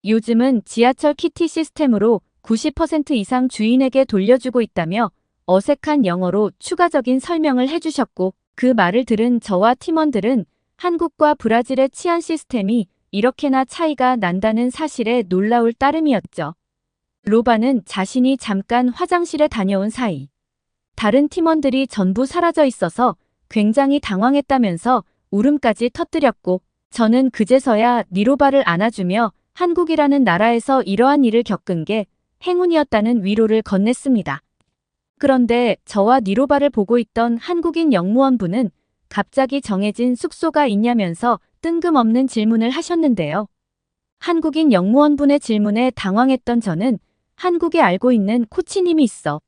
요즘은 지하철 키티 시스템으로 90% 이상 주인에게 돌려주고 있다며 어색한 영어로 추가적인 설명을 해주셨고 그 말을 들은 저와 팀원들은 한국과 브라질의 치안 시스템이 이렇게나 차이가 난다는 사실에 놀라울 따름이었죠. 로바는 자신이 잠깐 화장실에 다녀온 사이 다른 팀원들이 전부 사라져 있어서 굉장히 당황했다면서 울음까지 터뜨렸고 저는 그제서야 니로바를 안아주며 한국이라는 나라에서 이러한 일을 겪은 게 행운이었다는 위로를 건넸습니다. 그런데 저와 니로바를 보고 있던 한국인 영무원분은 갑자기 정해진 숙소가 있냐면서 뜬금없는 질문을 하셨는데요. 한국인 영무원분의 질문에 당황했던 저는 한국에 알고 있는 코치님이 있어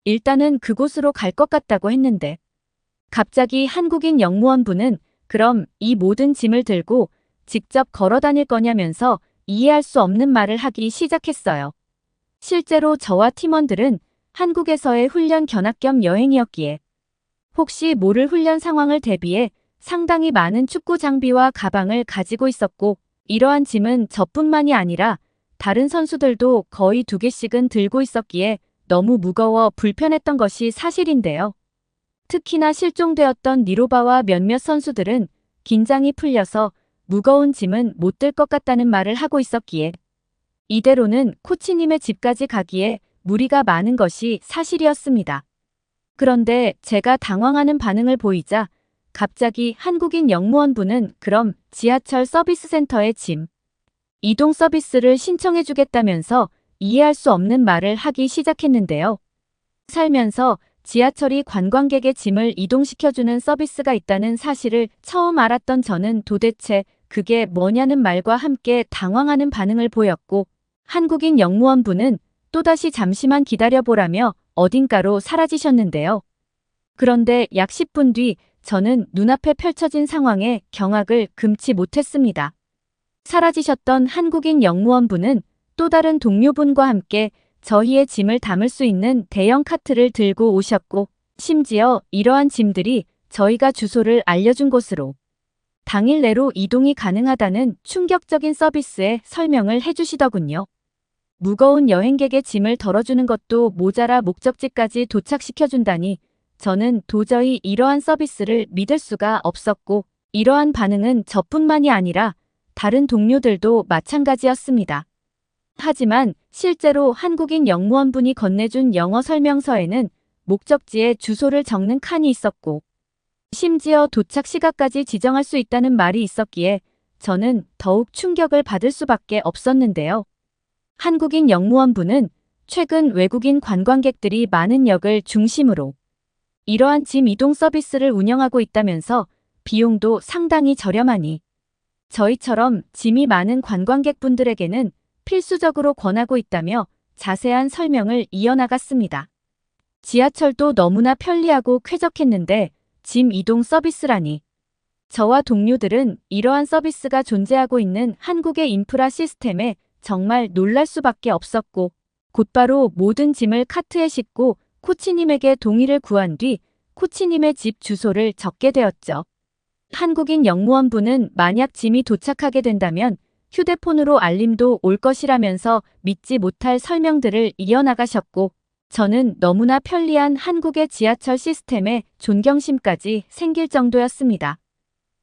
일단은 그곳으로 갈 것 같다고 했는데 갑자기 한국인 영무원분은 그럼 이 모든 짐을 들고 직접 걸어 다닐 거냐면서 이해할 수 없는 말을 하기 시작했어요. 실제로 저와 팀원들은 한국에서의 훈련 견학 겸 여행이었기에 혹시 모를 훈련 상황을 대비해 상당히 많은 축구 장비와 가방을 가지고 있었고 이러한 짐은 저뿐만이 아니라 다른 선수들도 거의 2개씩은 들고 있었기에 너무 무거워 불편했던 것이 사실인데요. 특히나 실종되었던 니로바와 몇몇 선수들은 긴장이 풀려서 무거운 짐은 못 들 것 같다는 말을 하고 있었기에 이대로는 코치님의 집까지 가기에 무리가 많은 것이 사실이었습니다. 그런데 제가 당황하는 반응을 보이자 갑자기 한국인 영무원분은 그럼 지하철 서비스 센터에 짐 이동 서비스를 신청해 주겠다면서 이해할 수 없는 말을 하기 시작했는데요. 살면서 지하철이 관광객의 짐을 이동시켜주는 서비스가 있다는 사실을 처음 알았던 저는 도대체 그게 뭐냐는 말과 함께 당황하는 반응을 보였고 한국인 영무원분은 또다시 잠시만 기다려보라며 어딘가로 사라지셨는데요. 그런데 약 10분 뒤 저는 눈앞에 펼쳐진 상황에 경악을 금치 못했습니다. 사라지셨던 한국인 영무원분은 또 다른 동료분과 함께 저희의 짐을 담을 수 있는 대형 카트를 들고 오셨고 심지어 이러한 짐들이 저희가 주소를 알려준 곳으로 당일 내로 이동이 가능하다는 충격적인 서비스에 설명을 해주시더군요. 무거운 여행객의 짐을 덜어주는 것도 모자라 목적지까지 도착시켜준다니 저는 도저히 이러한 서비스를 믿을 수가 없었고 이러한 반응은 저뿐만이 아니라 다른 동료들도 마찬가지였습니다. 하지만 실제로 한국인 영무원분이 건네준 영어 설명서에는 목적지에 주소를 적는 칸이 있었고 심지어 도착 시각까지 지정할 수 있다는 말이 있었기에 저는 더욱 충격을 받을 수밖에 없었는데요. 한국인 영무원분은 최근 외국인 관광객들이 많은 역을 중심으로 이러한 짐 이동 서비스를 운영하고 있다면서 비용도 상당히 저렴하니 저희처럼 짐이 많은 관광객분들에게는 필수적으로 권하고 있다며 자세한 설명을 이어나갔습니다. 지하철도 너무나 편리하고 쾌적했는데 짐 이동 서비스라니. 저와 동료들은 이러한 서비스가 존재하고 있는 한국의 인프라 시스템에 정말 놀랄 수밖에 없었고 곧바로 모든 짐을 카트에 싣고 코치님에게 동의를 구한 뒤 코치님의 집 주소를 적게 되었죠. 한국인 영무원분은 만약 짐이 도착하게 된다면 휴대폰으로 알림도 올 것이라면서 믿지 못할 설명들을 이어나가셨고 저는 너무나 편리한 한국의 지하철 시스템에 존경심까지 생길 정도였습니다.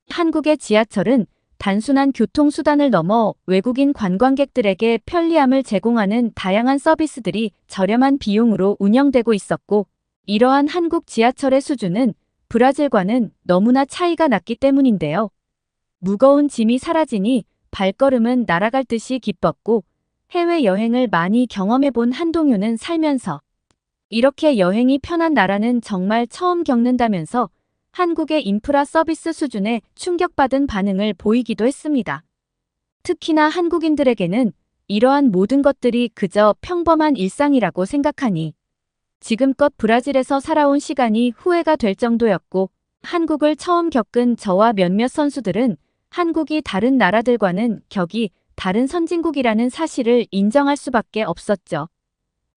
한국의 지하철은 단순한 교통수단을 넘어 외국인 관광객들에게 편리함을 제공하는 다양한 서비스들이 저렴한 비용으로 운영되고 있었고 이러한 한국 지하철의 수준은 브라질과는 너무나 차이가 났기 때문인데요. 무거운 짐이 사라지니 발걸음은 날아갈 듯이 기뻤고 해외여행을 많이 경험해본 한동효는 살면서 이렇게 여행이 편한 나라는 정말 처음 겪는다면서 한국의 인프라 서비스 수준에 충격받은 반응을 보이기도 했습니다. 특히나 한국인들에게는 이러한 모든 것들이 그저 평범한 일상이라고 생각하니 지금껏 브라질에서 살아온 시간이 후회가 될 정도였고 한국을 처음 겪은 저와 몇몇 선수들은 한국이 다른 나라들과는 격이 다른 선진국이라는 사실을 인정할 수밖에 없었죠.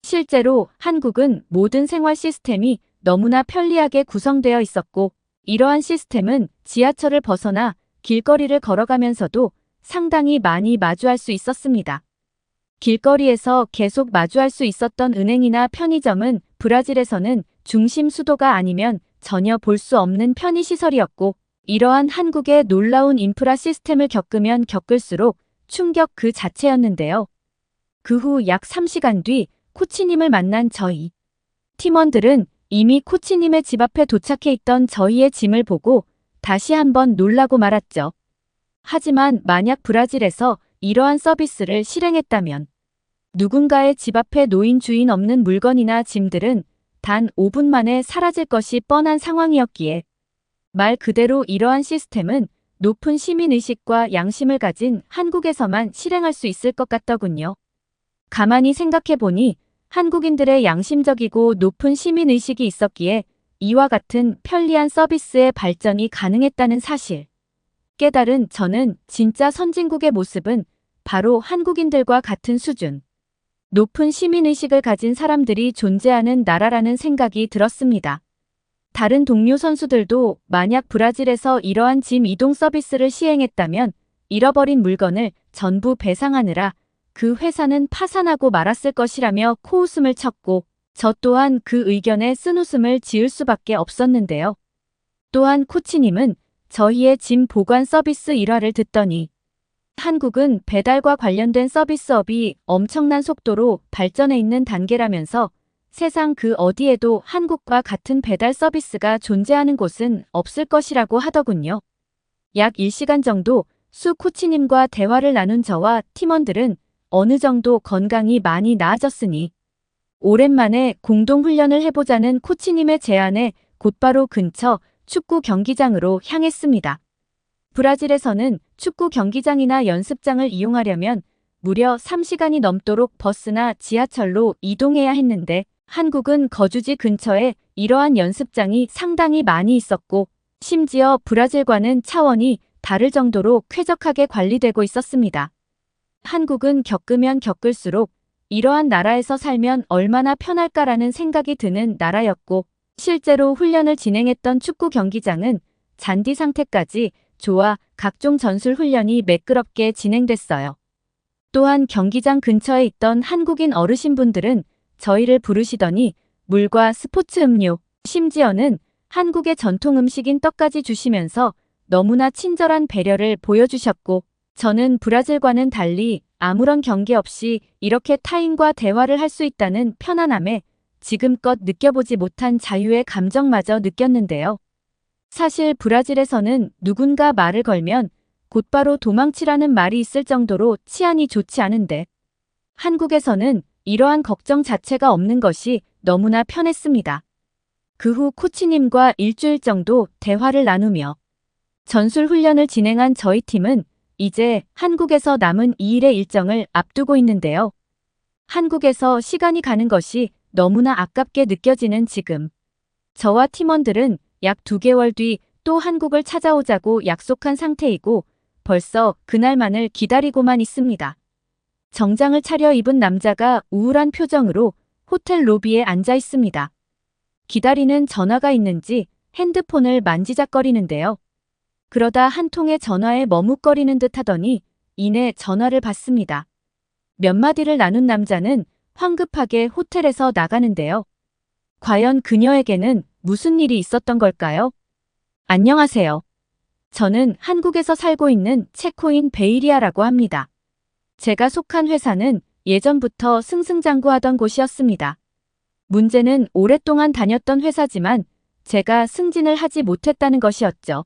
실제로 한국은 모든 생활 시스템이 너무나 편리하게 구성되어 있었고 이러한 시스템은 지하철을 벗어나 길거리를 걸어가면서도 상당히 많이 마주할 수 있었습니다. 길거리에서 계속 마주할 수 있었던 은행이나 편의점은 브라질에서는 중심 수도가 아니면 전혀 볼 수 없는 편의시설이었고 이러한 한국의 놀라운 인프라 시스템을 겪으면 겪을수록 충격 그 자체였는데요. 그 후 약 3시간 뒤 코치님을 만난 저희 팀원들은 이미 코치님의 집 앞에 도착해 있던 저희의 짐을 보고 다시 한번 놀라고 말았죠. 하지만 만약 브라질에서 이러한 서비스를 실행했다면 누군가의 집 앞에 놓인 주인 없는 물건이나 짐들은 단 5분 만에 사라질 것이 뻔한 상황이었기에 말 그대로 이러한 시스템은 높은 시민의식과 양심을 가진 한국에서만 실행할 수 있을 것 같더군요. 가만히 생각해보니 한국인들의 양심적이고 높은 시민의식이 있었기에 이와 같은 편리한 서비스의 발전이 가능했다는 사실. 깨달은 저는 진짜 선진국의 모습은 바로 한국인들과 같은 수준. 높은 시민의식을 가진 사람들이 존재하는 나라라는 생각이 들었습니다. 다른 동료 선수들도 만약 브라질에서 이러한 짐 이동 서비스를 시행했다면 잃어버린 물건을 전부 배상하느라 그 회사는 파산하고 말았을 것이라며 코웃음을 쳤고 저 또한 그 의견에 쓴웃음을 지을 수밖에 없었는데요. 또한 코치님은 저희의 짐 보관 서비스 일화를 듣더니 한국은 배달과 관련된 서비스업이 엄청난 속도로 발전해 있는 단계라면서 세상 그 어디에도 한국과 같은 배달 서비스가 존재하는 곳은 없을 것이라고 하더군요. 약 1시간 정도 수 코치님과 대화를 나눈 저와 팀원들은 어느 정도 건강이 많이 나아졌으니 오랜만에 공동훈련을 해보자는 코치님의 제안에 곧바로 근처 축구 경기장으로 향했습니다. 브라질에서는 축구 경기장이나 연습장을 이용하려면 무려 3시간이 넘도록 버스나 지하철로 이동해야 했는데 한국은 거주지 근처에 이러한 연습장이 상당히 많이 있었고 심지어 브라질과는 차원이 다를 정도로 쾌적하게 관리되고 있었습니다. 한국은 겪으면 겪을수록 이러한 나라에서 살면 얼마나 편할까라는 생각이 드는 나라였고 실제로 훈련을 진행했던 축구 경기장은 잔디 상태까지 좋아 각종 전술 훈련이 매끄럽게 진행됐어요. 또한 경기장 근처에 있던 한국인 어르신분들은 저희를 부르시더니 물과 스포츠 음료, 심지어는 한국의 전통 음식인 떡까지 주시면서 너무나 친절한 배려를 보여주셨고, 저는 브라질과는 달리 아무런 경계 없이 이렇게 타인과 대화를 할 수 있다는 편안함에 지금껏 느껴보지 못한 자유의 감정마저 느꼈는데요. 사실 브라질에서는 누군가 말을 걸면 곧바로 도망치라는 말이 있을 정도로 치안이 좋지 않은데, 한국에서는 이러한 걱정 자체가 없는 것이 너무나 편했습니다. 그 후 코치님과 일주일 정도 대화를 나누며 전술 훈련을 진행한 저희 팀은 이제 한국에서 남은 2일의 일정을 앞두고 있는데요. 한국에서 시간이 가는 것이 너무나 아깝게 느껴지는 지금, 저와 팀원들은 약 2개월 뒤 또 한국을 찾아오자고 약속한 상태이고 벌써 그날만을 기다리고만 있습니다. 정장을 차려 입은 남자가 우울한 표정으로 호텔 로비에 앉아 있습니다. 기다리는 전화가 있는지 핸드폰을 만지작거리는데요. 그러다 한 통의 전화에 머뭇거리는 듯 하더니 이내 전화를 받습니다. 몇 마디를 나눈 남자는 황급하게 호텔에서 나가는데요. 과연 그녀에게는 무슨 일이 있었던 걸까요? 안녕하세요. 저는 한국에서 살고 있는 체코인 베이리아라고 합니다. 제가 속한 회사는 예전부터 승승장구하던 곳이었습니다. 문제는 오랫동안 다녔던 회사지만 제가 승진을 하지 못했다는 것이었죠.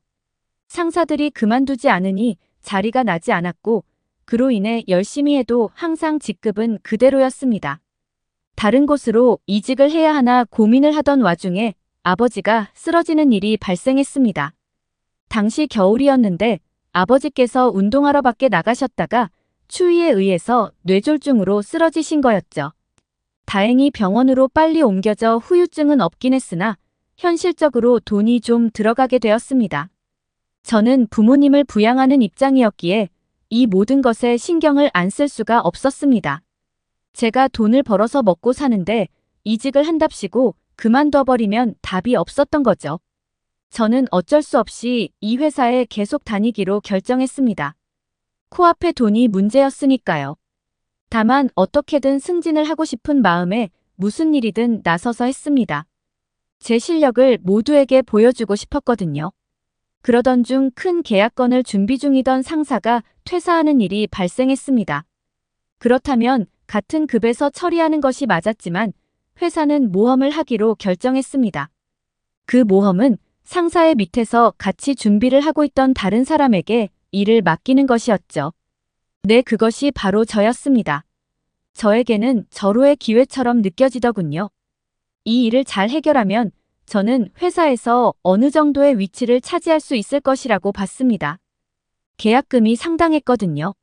상사들이 그만두지 않으니 자리가 나지 않았고 그로 인해 열심히 해도 항상 직급은 그대로였습니다. 다른 곳으로 이직을 해야 하나 고민을 하던 와중에 아버지가 쓰러지는 일이 발생했습니다. 당시 겨울이었는데 아버지께서 운동하러 밖에 나가셨다가 추위에 의해서 뇌졸중으로 쓰러지신 거였죠. 다행히 병원으로 빨리 옮겨져 후유증은 없긴 했으나 현실적으로 돈이 좀 들어가게 되었습니다. 저는 부모님을 부양하는 입장이었기에 이 모든 것에 신경을 안 쓸 수가 없었습니다. 제가 돈을 벌어서 먹고 사는데 이직을 한답시고 그만둬버리면 답이 없었던 거죠. 저는 어쩔 수 없이 이 회사에 계속 다니기로 결정했습니다. 코앞에 돈이 문제였으니까요. 다만 어떻게든 승진을 하고 싶은 마음에 무슨 일이든 나서서 했습니다. 제 실력을 모두에게 보여주고 싶었거든요. 그러던 중 큰 계약건을 준비 중이던 상사가 퇴사하는 일이 발생했습니다. 그렇다면 같은 급에서 처리하는 것이 맞았지만 회사는 모험을 하기로 결정했습니다. 그 모험은 상사의 밑에서 같이 준비를 하고 있던 다른 사람에게 일을 맡기는 것이었죠. 네, 그것이 바로 저였습니다. 저에게는 절호의 기회처럼 느껴지더군요. 이 일을 잘 해결하면 저는 회사에서 어느 정도의 위치를 차지할 수 있을 것이라고 봤습니다. 계약금이 상당했거든요.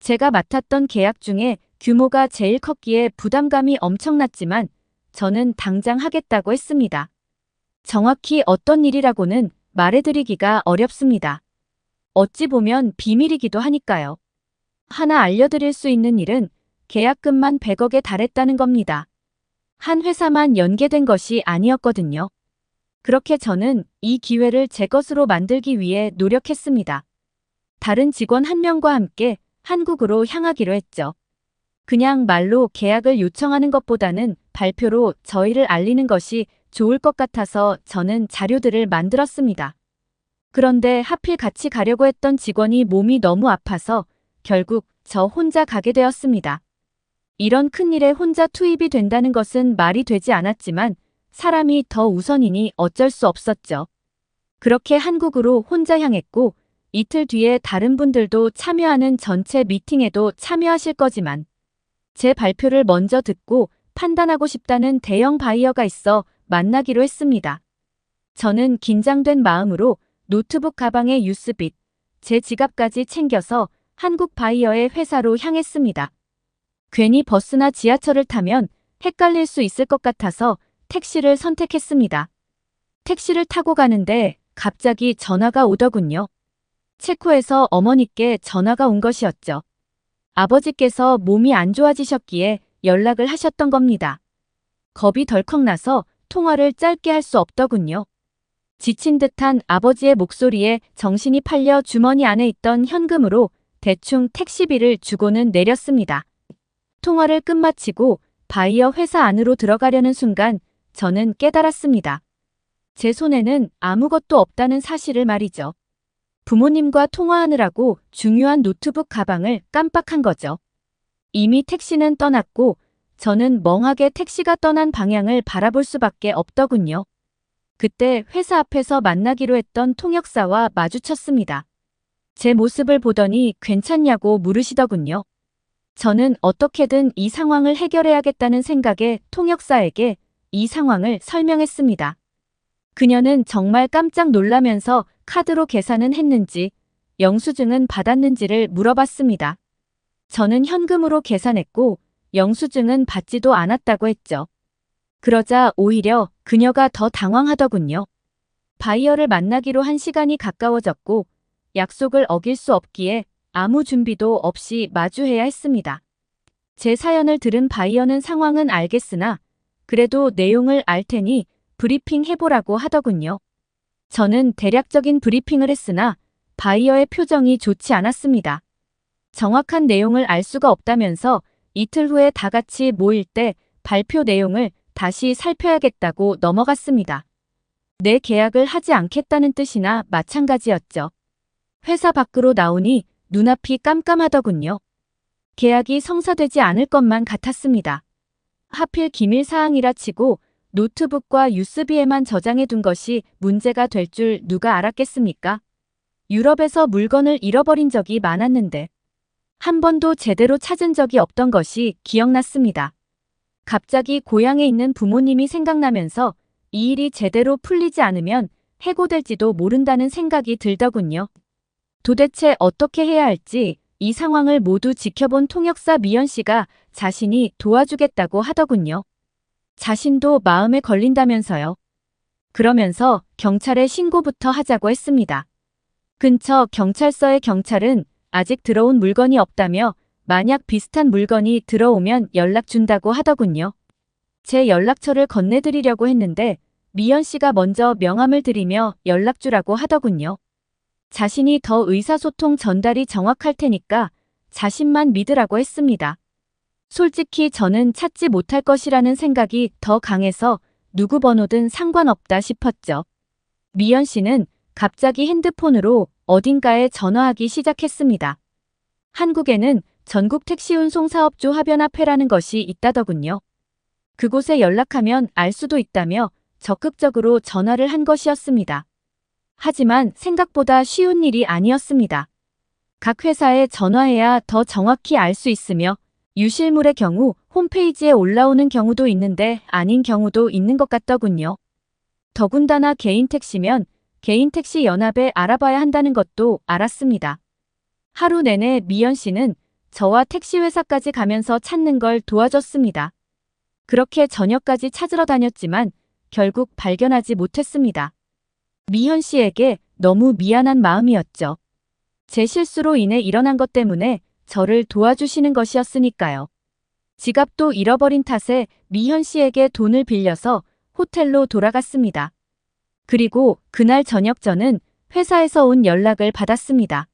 제가 맡았던 계약 중에 규모가 제일 컸기에 부담감이 엄청났지만 저는 당장 하겠다고 했습니다. 정확히 어떤 일이라고는 말해드리기가 어렵습니다. 어찌 보면 비밀이기도 하니까요. 하나 알려드릴 수 있는 일은 계약금만 100억에 달했다는 겁니다. 한 회사만 연계된 것이 아니었거든요. 그렇게 저는 이 기회를 제 것으로 만들기 위해 노력했습니다. 다른 직원 한 명과 함께 한국으로 향하기로 했죠. 그냥 말로 계약을 요청하는 것보다는 발표로 저희를 알리는 것이 좋을 것 같아서 저는 자료들을 만들었습니다. 그런데 하필 같이 가려고 했던 직원이 몸이 너무 아파서 결국 저 혼자 가게 되었습니다. 이런 큰일에 혼자 투입이 된다는 것은 말이 되지 않았지만 사람이 더 우선이니 어쩔 수 없었죠. 그렇게 한국으로 혼자 향했고 이틀 뒤에 다른 분들도 참여하는 전체 미팅에도 참여하실 거지만 제 발표를 먼저 듣고 판단하고 싶다는 대형 바이어가 있어 만나기로 했습니다. 저는 긴장된 마음으로 노트북 가방에 유스빗, 제 지갑까지 챙겨서 한국 바이어의 회사로 향했습니다. 괜히 버스나 지하철을 타면 헷갈릴 수 있을 것 같아서 택시를 선택했습니다. 택시를 타고 가는데 갑자기 전화가 오더군요. 체코에서 어머니께 전화가 온 것이었죠. 아버지께서 몸이 안 좋아지셨기에 연락을 하셨던 겁니다. 겁이 덜컥 나서 통화를 짧게 할 수 없더군요. 지친 듯한 아버지의 목소리에 정신이 팔려 주머니 안에 있던 현금으로 대충 택시비를 주고는 내렸습니다. 통화를 끝마치고 바이어 회사 안으로 들어가려는 순간 저는 깨달았습니다. 제 손에는 아무것도 없다는 사실을 말이죠. 부모님과 통화하느라고 중요한 노트북 가방을 깜빡한 거죠. 이미 택시는 떠났고 저는 멍하게 택시가 떠난 방향을 바라볼 수밖에 없더군요. 그때 회사 앞에서 만나기로 했던 통역사와 마주쳤습니다. 제 모습을 보더니 괜찮냐고 물으시더군요. 저는 어떻게든 이 상황을 해결해야겠다는 생각에 통역사에게 이 상황을 설명했습니다. 그녀는 정말 깜짝 놀라면서 카드로 계산은 했는지 영수증은 받았는지를 물어봤습니다. 저는 현금으로 계산했고 영수증은 받지도 않았다고 했죠. 그러자 오히려 그녀가 더 당황하더군요. 바이어를 만나기로 한 시간이 가까워졌고 약속을 어길 수 없기에 아무 준비도 없이 마주해야 했습니다. 제 사연을 들은 바이어는 상황은 알겠으나 그래도 내용을 알 테니 브리핑 해보라고 하더군요. 저는 대략적인 브리핑을 했으나 바이어의 표정이 좋지 않았습니다. 정확한 내용을 알 수가 없다면서 이틀 후에 다 같이 모일 때 발표 내용을 다시 살펴야겠다고 넘어갔습니다. 내 계약을 하지 않겠다는 뜻이나 마찬가지였죠. 회사 밖으로 나오니 눈앞이 깜깜하더군요. 계약이 성사되지 않을 것만 같았습니다. 하필 기밀 사항이라 치고 노트북과 USB에만 저장해 둔 것이 문제가 될 줄 누가 알았겠습니까? 유럽에서 물건을 잃어버린 적이 많았는데 한 번도 제대로 찾은 적이 없던 것이 기억났습니다. 갑자기 고향에 있는 부모님이 생각나면서 이 일이 제대로 풀리지 않으면 해고될지도 모른다는 생각이 들더군요. 도대체 어떻게 해야 할지 이 상황을 모두 지켜본 통역사 미연 씨가 자신이 도와주겠다고 하더군요. 자신도 마음에 걸린다면서요. 그러면서 경찰에 신고부터 하자고 했습니다. 근처 경찰서의 경찰은 아직 들어온 물건이 없다며 만약 비슷한 물건이 들어오면 연락 준다고 하더군요. 제 연락처를 건네드리려고 했는데 미연 씨가 먼저 명함을 드리며 연락 주라고 하더군요. 자신이 더 의사소통 전달이 정확할 테니까 자신만 믿으라고 했습니다. 솔직히 저는 찾지 못할 것이라는 생각이 더 강해서 누구 번호든 상관없다 싶었죠. 미연 씨는 갑자기 핸드폰으로 어딘가에 전화하기 시작했습니다. 한국에는 전국 택시운송사업조 합연합회라는 것이 있다더군요. 그곳에 연락하면 알 수도 있다며 적극적으로 전화를 한 것이었습니다. 하지만 생각보다 쉬운 일이 아니었습니다. 각 회사에 전화해야 더 정확히 알 수 있으며 유실물의 경우 홈페이지에 올라오는 경우도 있는데 아닌 경우도 있는 것 같더군요. 더군다나 개인 택시면 개인 택시 연합에 알아봐야 한다는 것도 알았습니다. 하루 내내 미연 씨는 저와 택시 회사까지 가면서 찾는 걸 도와줬습니다. 그렇게 저녁까지 찾으러 다녔지만 결국 발견하지 못했습니다. 미연 씨에게 너무 미안한 마음이었죠. 제 실수로 인해 일어난 것 때문에 저를 도와주시는 것이었으니까요. 지갑도 잃어버린 탓에 미연 씨에게 돈을 빌려서 호텔로 돌아갔습니다. 그리고 그날 저녁 저는 회사에서 온 연락을 받았습니다.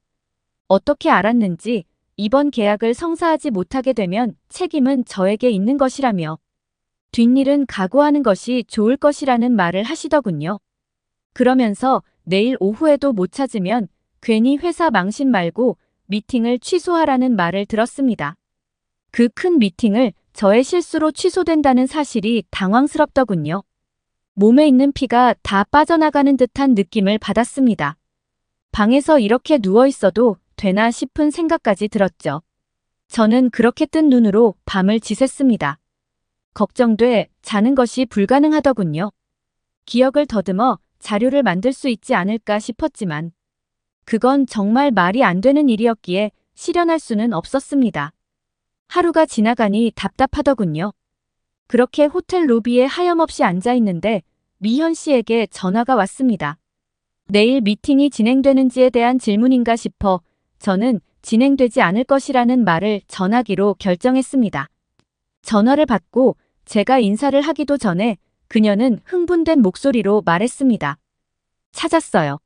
어떻게 알았는지 이번 계약을 성사하지 못하게 되면 책임은 저에게 있는 것이라며 뒷일은 각오하는 것이 좋을 것이라는 말을 하시더군요. 그러면서 내일 오후에도 못 찾으면 괜히 회사 망신 말고 미팅을 취소하라는 말을 들었습니다. 그 큰 미팅을 저의 실수로 취소된다는 사실이 당황스럽더군요. 몸에 있는 피가 다 빠져나가는 듯한 느낌을 받았습니다. 방에서 이렇게 누워 있어도 되나 싶은 생각까지 들었죠. 저는 그렇게 뜬 눈으로 밤을 지샜습니다. 걱정돼 자는 것이 불가능하더군요. 기억을 더듬어 자료를 만들 수 있지 않을까 싶었지만 그건 정말 말이 안 되는 일이었기에 실현할 수는 없었습니다. 하루가 지나가니 답답하더군요. 그렇게 호텔 로비에 하염없이 앉아 있는데 미현 씨에게 전화가 왔습니다. 내일 미팅이 진행되는지에 대한 질문인가 싶어 저는 진행되지 않을 것이라는 말을 전하기로 결정했습니다. 전화를 받고 제가 인사를 하기도 전에 그녀는 흥분된 목소리로 말했습니다. 찾았어요.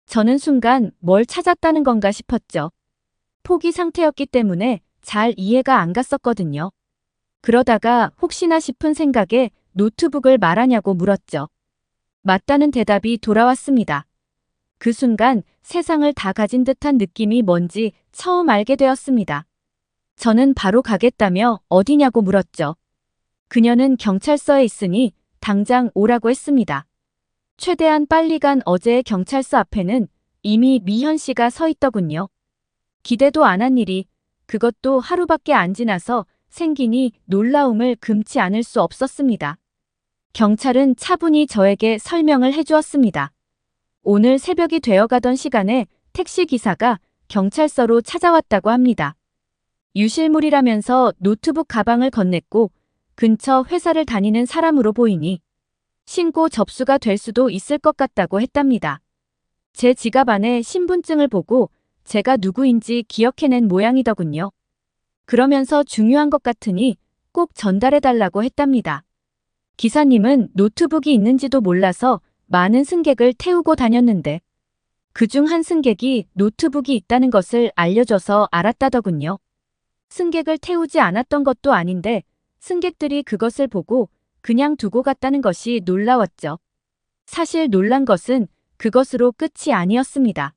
저는 순간 뭘 찾았다는 건가 싶었죠. 포기 상태였기 때문에 잘 이해가 안 갔었거든요. 그러다가 혹시나 싶은 생각에 노트북을 말하냐고 물었죠. 맞다는 대답이 돌아왔습니다. 그 순간 세상을 다 가진 듯한 느낌이 뭔지 처음 알게 되었습니다. 저는 바로 가겠다며 어디냐고 물었죠. 그녀는 경찰서에 있으니 당장 오라고 했습니다. 최대한 빨리 간 어제의 경찰서 앞에는 이미 미현 씨가 서 있더군요. 기대도 안 한 일이, 그것도 하루밖에 안 지나서 생기니 놀라움을 금치 않을 수 없었습니다. 경찰은 차분히 저에게 설명을 해주었습니다. 오늘 새벽이 되어가던 시간에 택시기사가 경찰서로 찾아왔다고 합니다. 유실물이라면서 노트북 가방을 건넸고 근처 회사를 다니는 사람으로 보이니 신고 접수가 될 수도 있을 것 같다고 했답니다. 제 지갑 안에 신분증을 보고 제가 누구인지 기억해낸 모양이더군요. 그러면서 중요한 것 같으니 꼭 전달해달라고 했답니다. 기사님은 노트북이 있는지도 몰라서 많은 승객을 태우고 다녔는데 그중 한 승객이 노트북이 있다는 것을 알려줘서 알았다더군요. 승객을 태우지 않았던 것도 아닌데 승객들이 그것을 보고 그냥 두고 갔다는 것이 놀라웠죠. 사실 놀란 것은 그것으로 끝이 아니었습니다.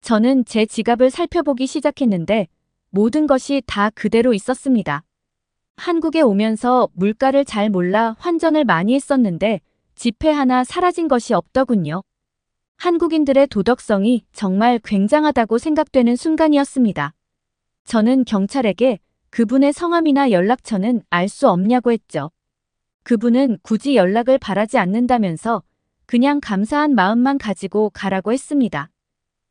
저는 제 지갑을 살펴보기 시작했는데 모든 것이 다 그대로 있었습니다. 한국에 오면서 물가를 잘 몰라 환전을 많이 했었는데 지폐 하나 사라진 것이 없더군요. 한국인들의 도덕성이 정말 굉장하다고 생각되는 순간이었습니다. 저는 경찰에게 그분의 성함이나 연락처는 알 수 없냐고 했죠. 그분은 굳이 연락을 바라지 않는다면서 그냥 감사한 마음만 가지고 가라고 했습니다.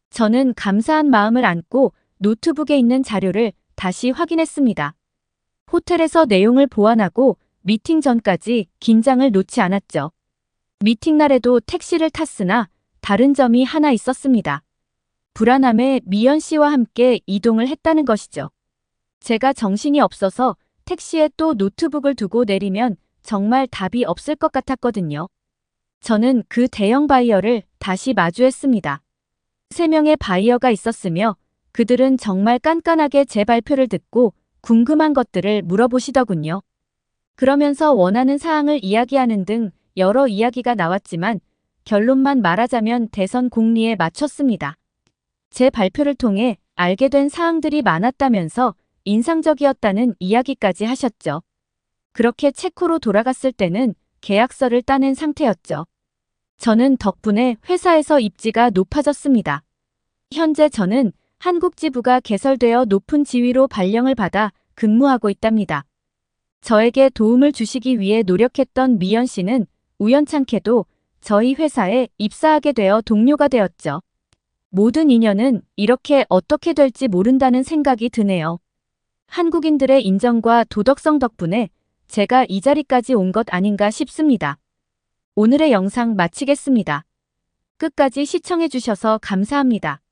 저는 감사한 마음을 안고 노트북에 있는 자료를 다시 확인했습니다. 호텔에서 내용을 보완하고 미팅 전까지 긴장을 놓지 않았죠. 미팅 날에도 택시를 탔으나 다른 점이 하나 있었습니다. 불안함에 미연 씨와 함께 이동을 했다는 것이죠. 제가 정신이 없어서 택시에 또 노트북을 두고 내리면 정말 답이 없을 것 같았거든요. 저는 그 대형 바이어를 다시 마주했습니다. 3명의 바이어가 있었으며 그들은 정말 깐깐하게 제 발표를 듣고 궁금한 것들을 물어보시더군요. 그러면서 원하는 사항을 이야기하는 등 여러 이야기가 나왔지만 결론만 말하자면 대선 공리에 맞췄습니다. 제 발표를 통해 알게 된 사항들이 많았다면서 인상적이었다는 이야기까지 하셨죠. 그렇게 체코로 돌아갔을 때는 계약서를 따낸 상태였죠. 저는 덕분에 회사에서 입지가 높아졌습니다. 현재 저는 한국 지부가 개설되어 높은 지위로 발령을 받아 근무하고 있답니다. 저에게 도움을 주시기 위해 노력했던 미연 씨는 우연찮게도 저희 회사에 입사하게 되어 동료가 되었죠. 모든 인연은 이렇게 어떻게 될지 모른다는 생각이 드네요. 한국인들의 인정과 도덕성 덕분에 제가 이 자리까지 온 것 아닌가 싶습니다. 오늘의 영상 마치겠습니다. 끝까지 시청해주셔서 감사합니다.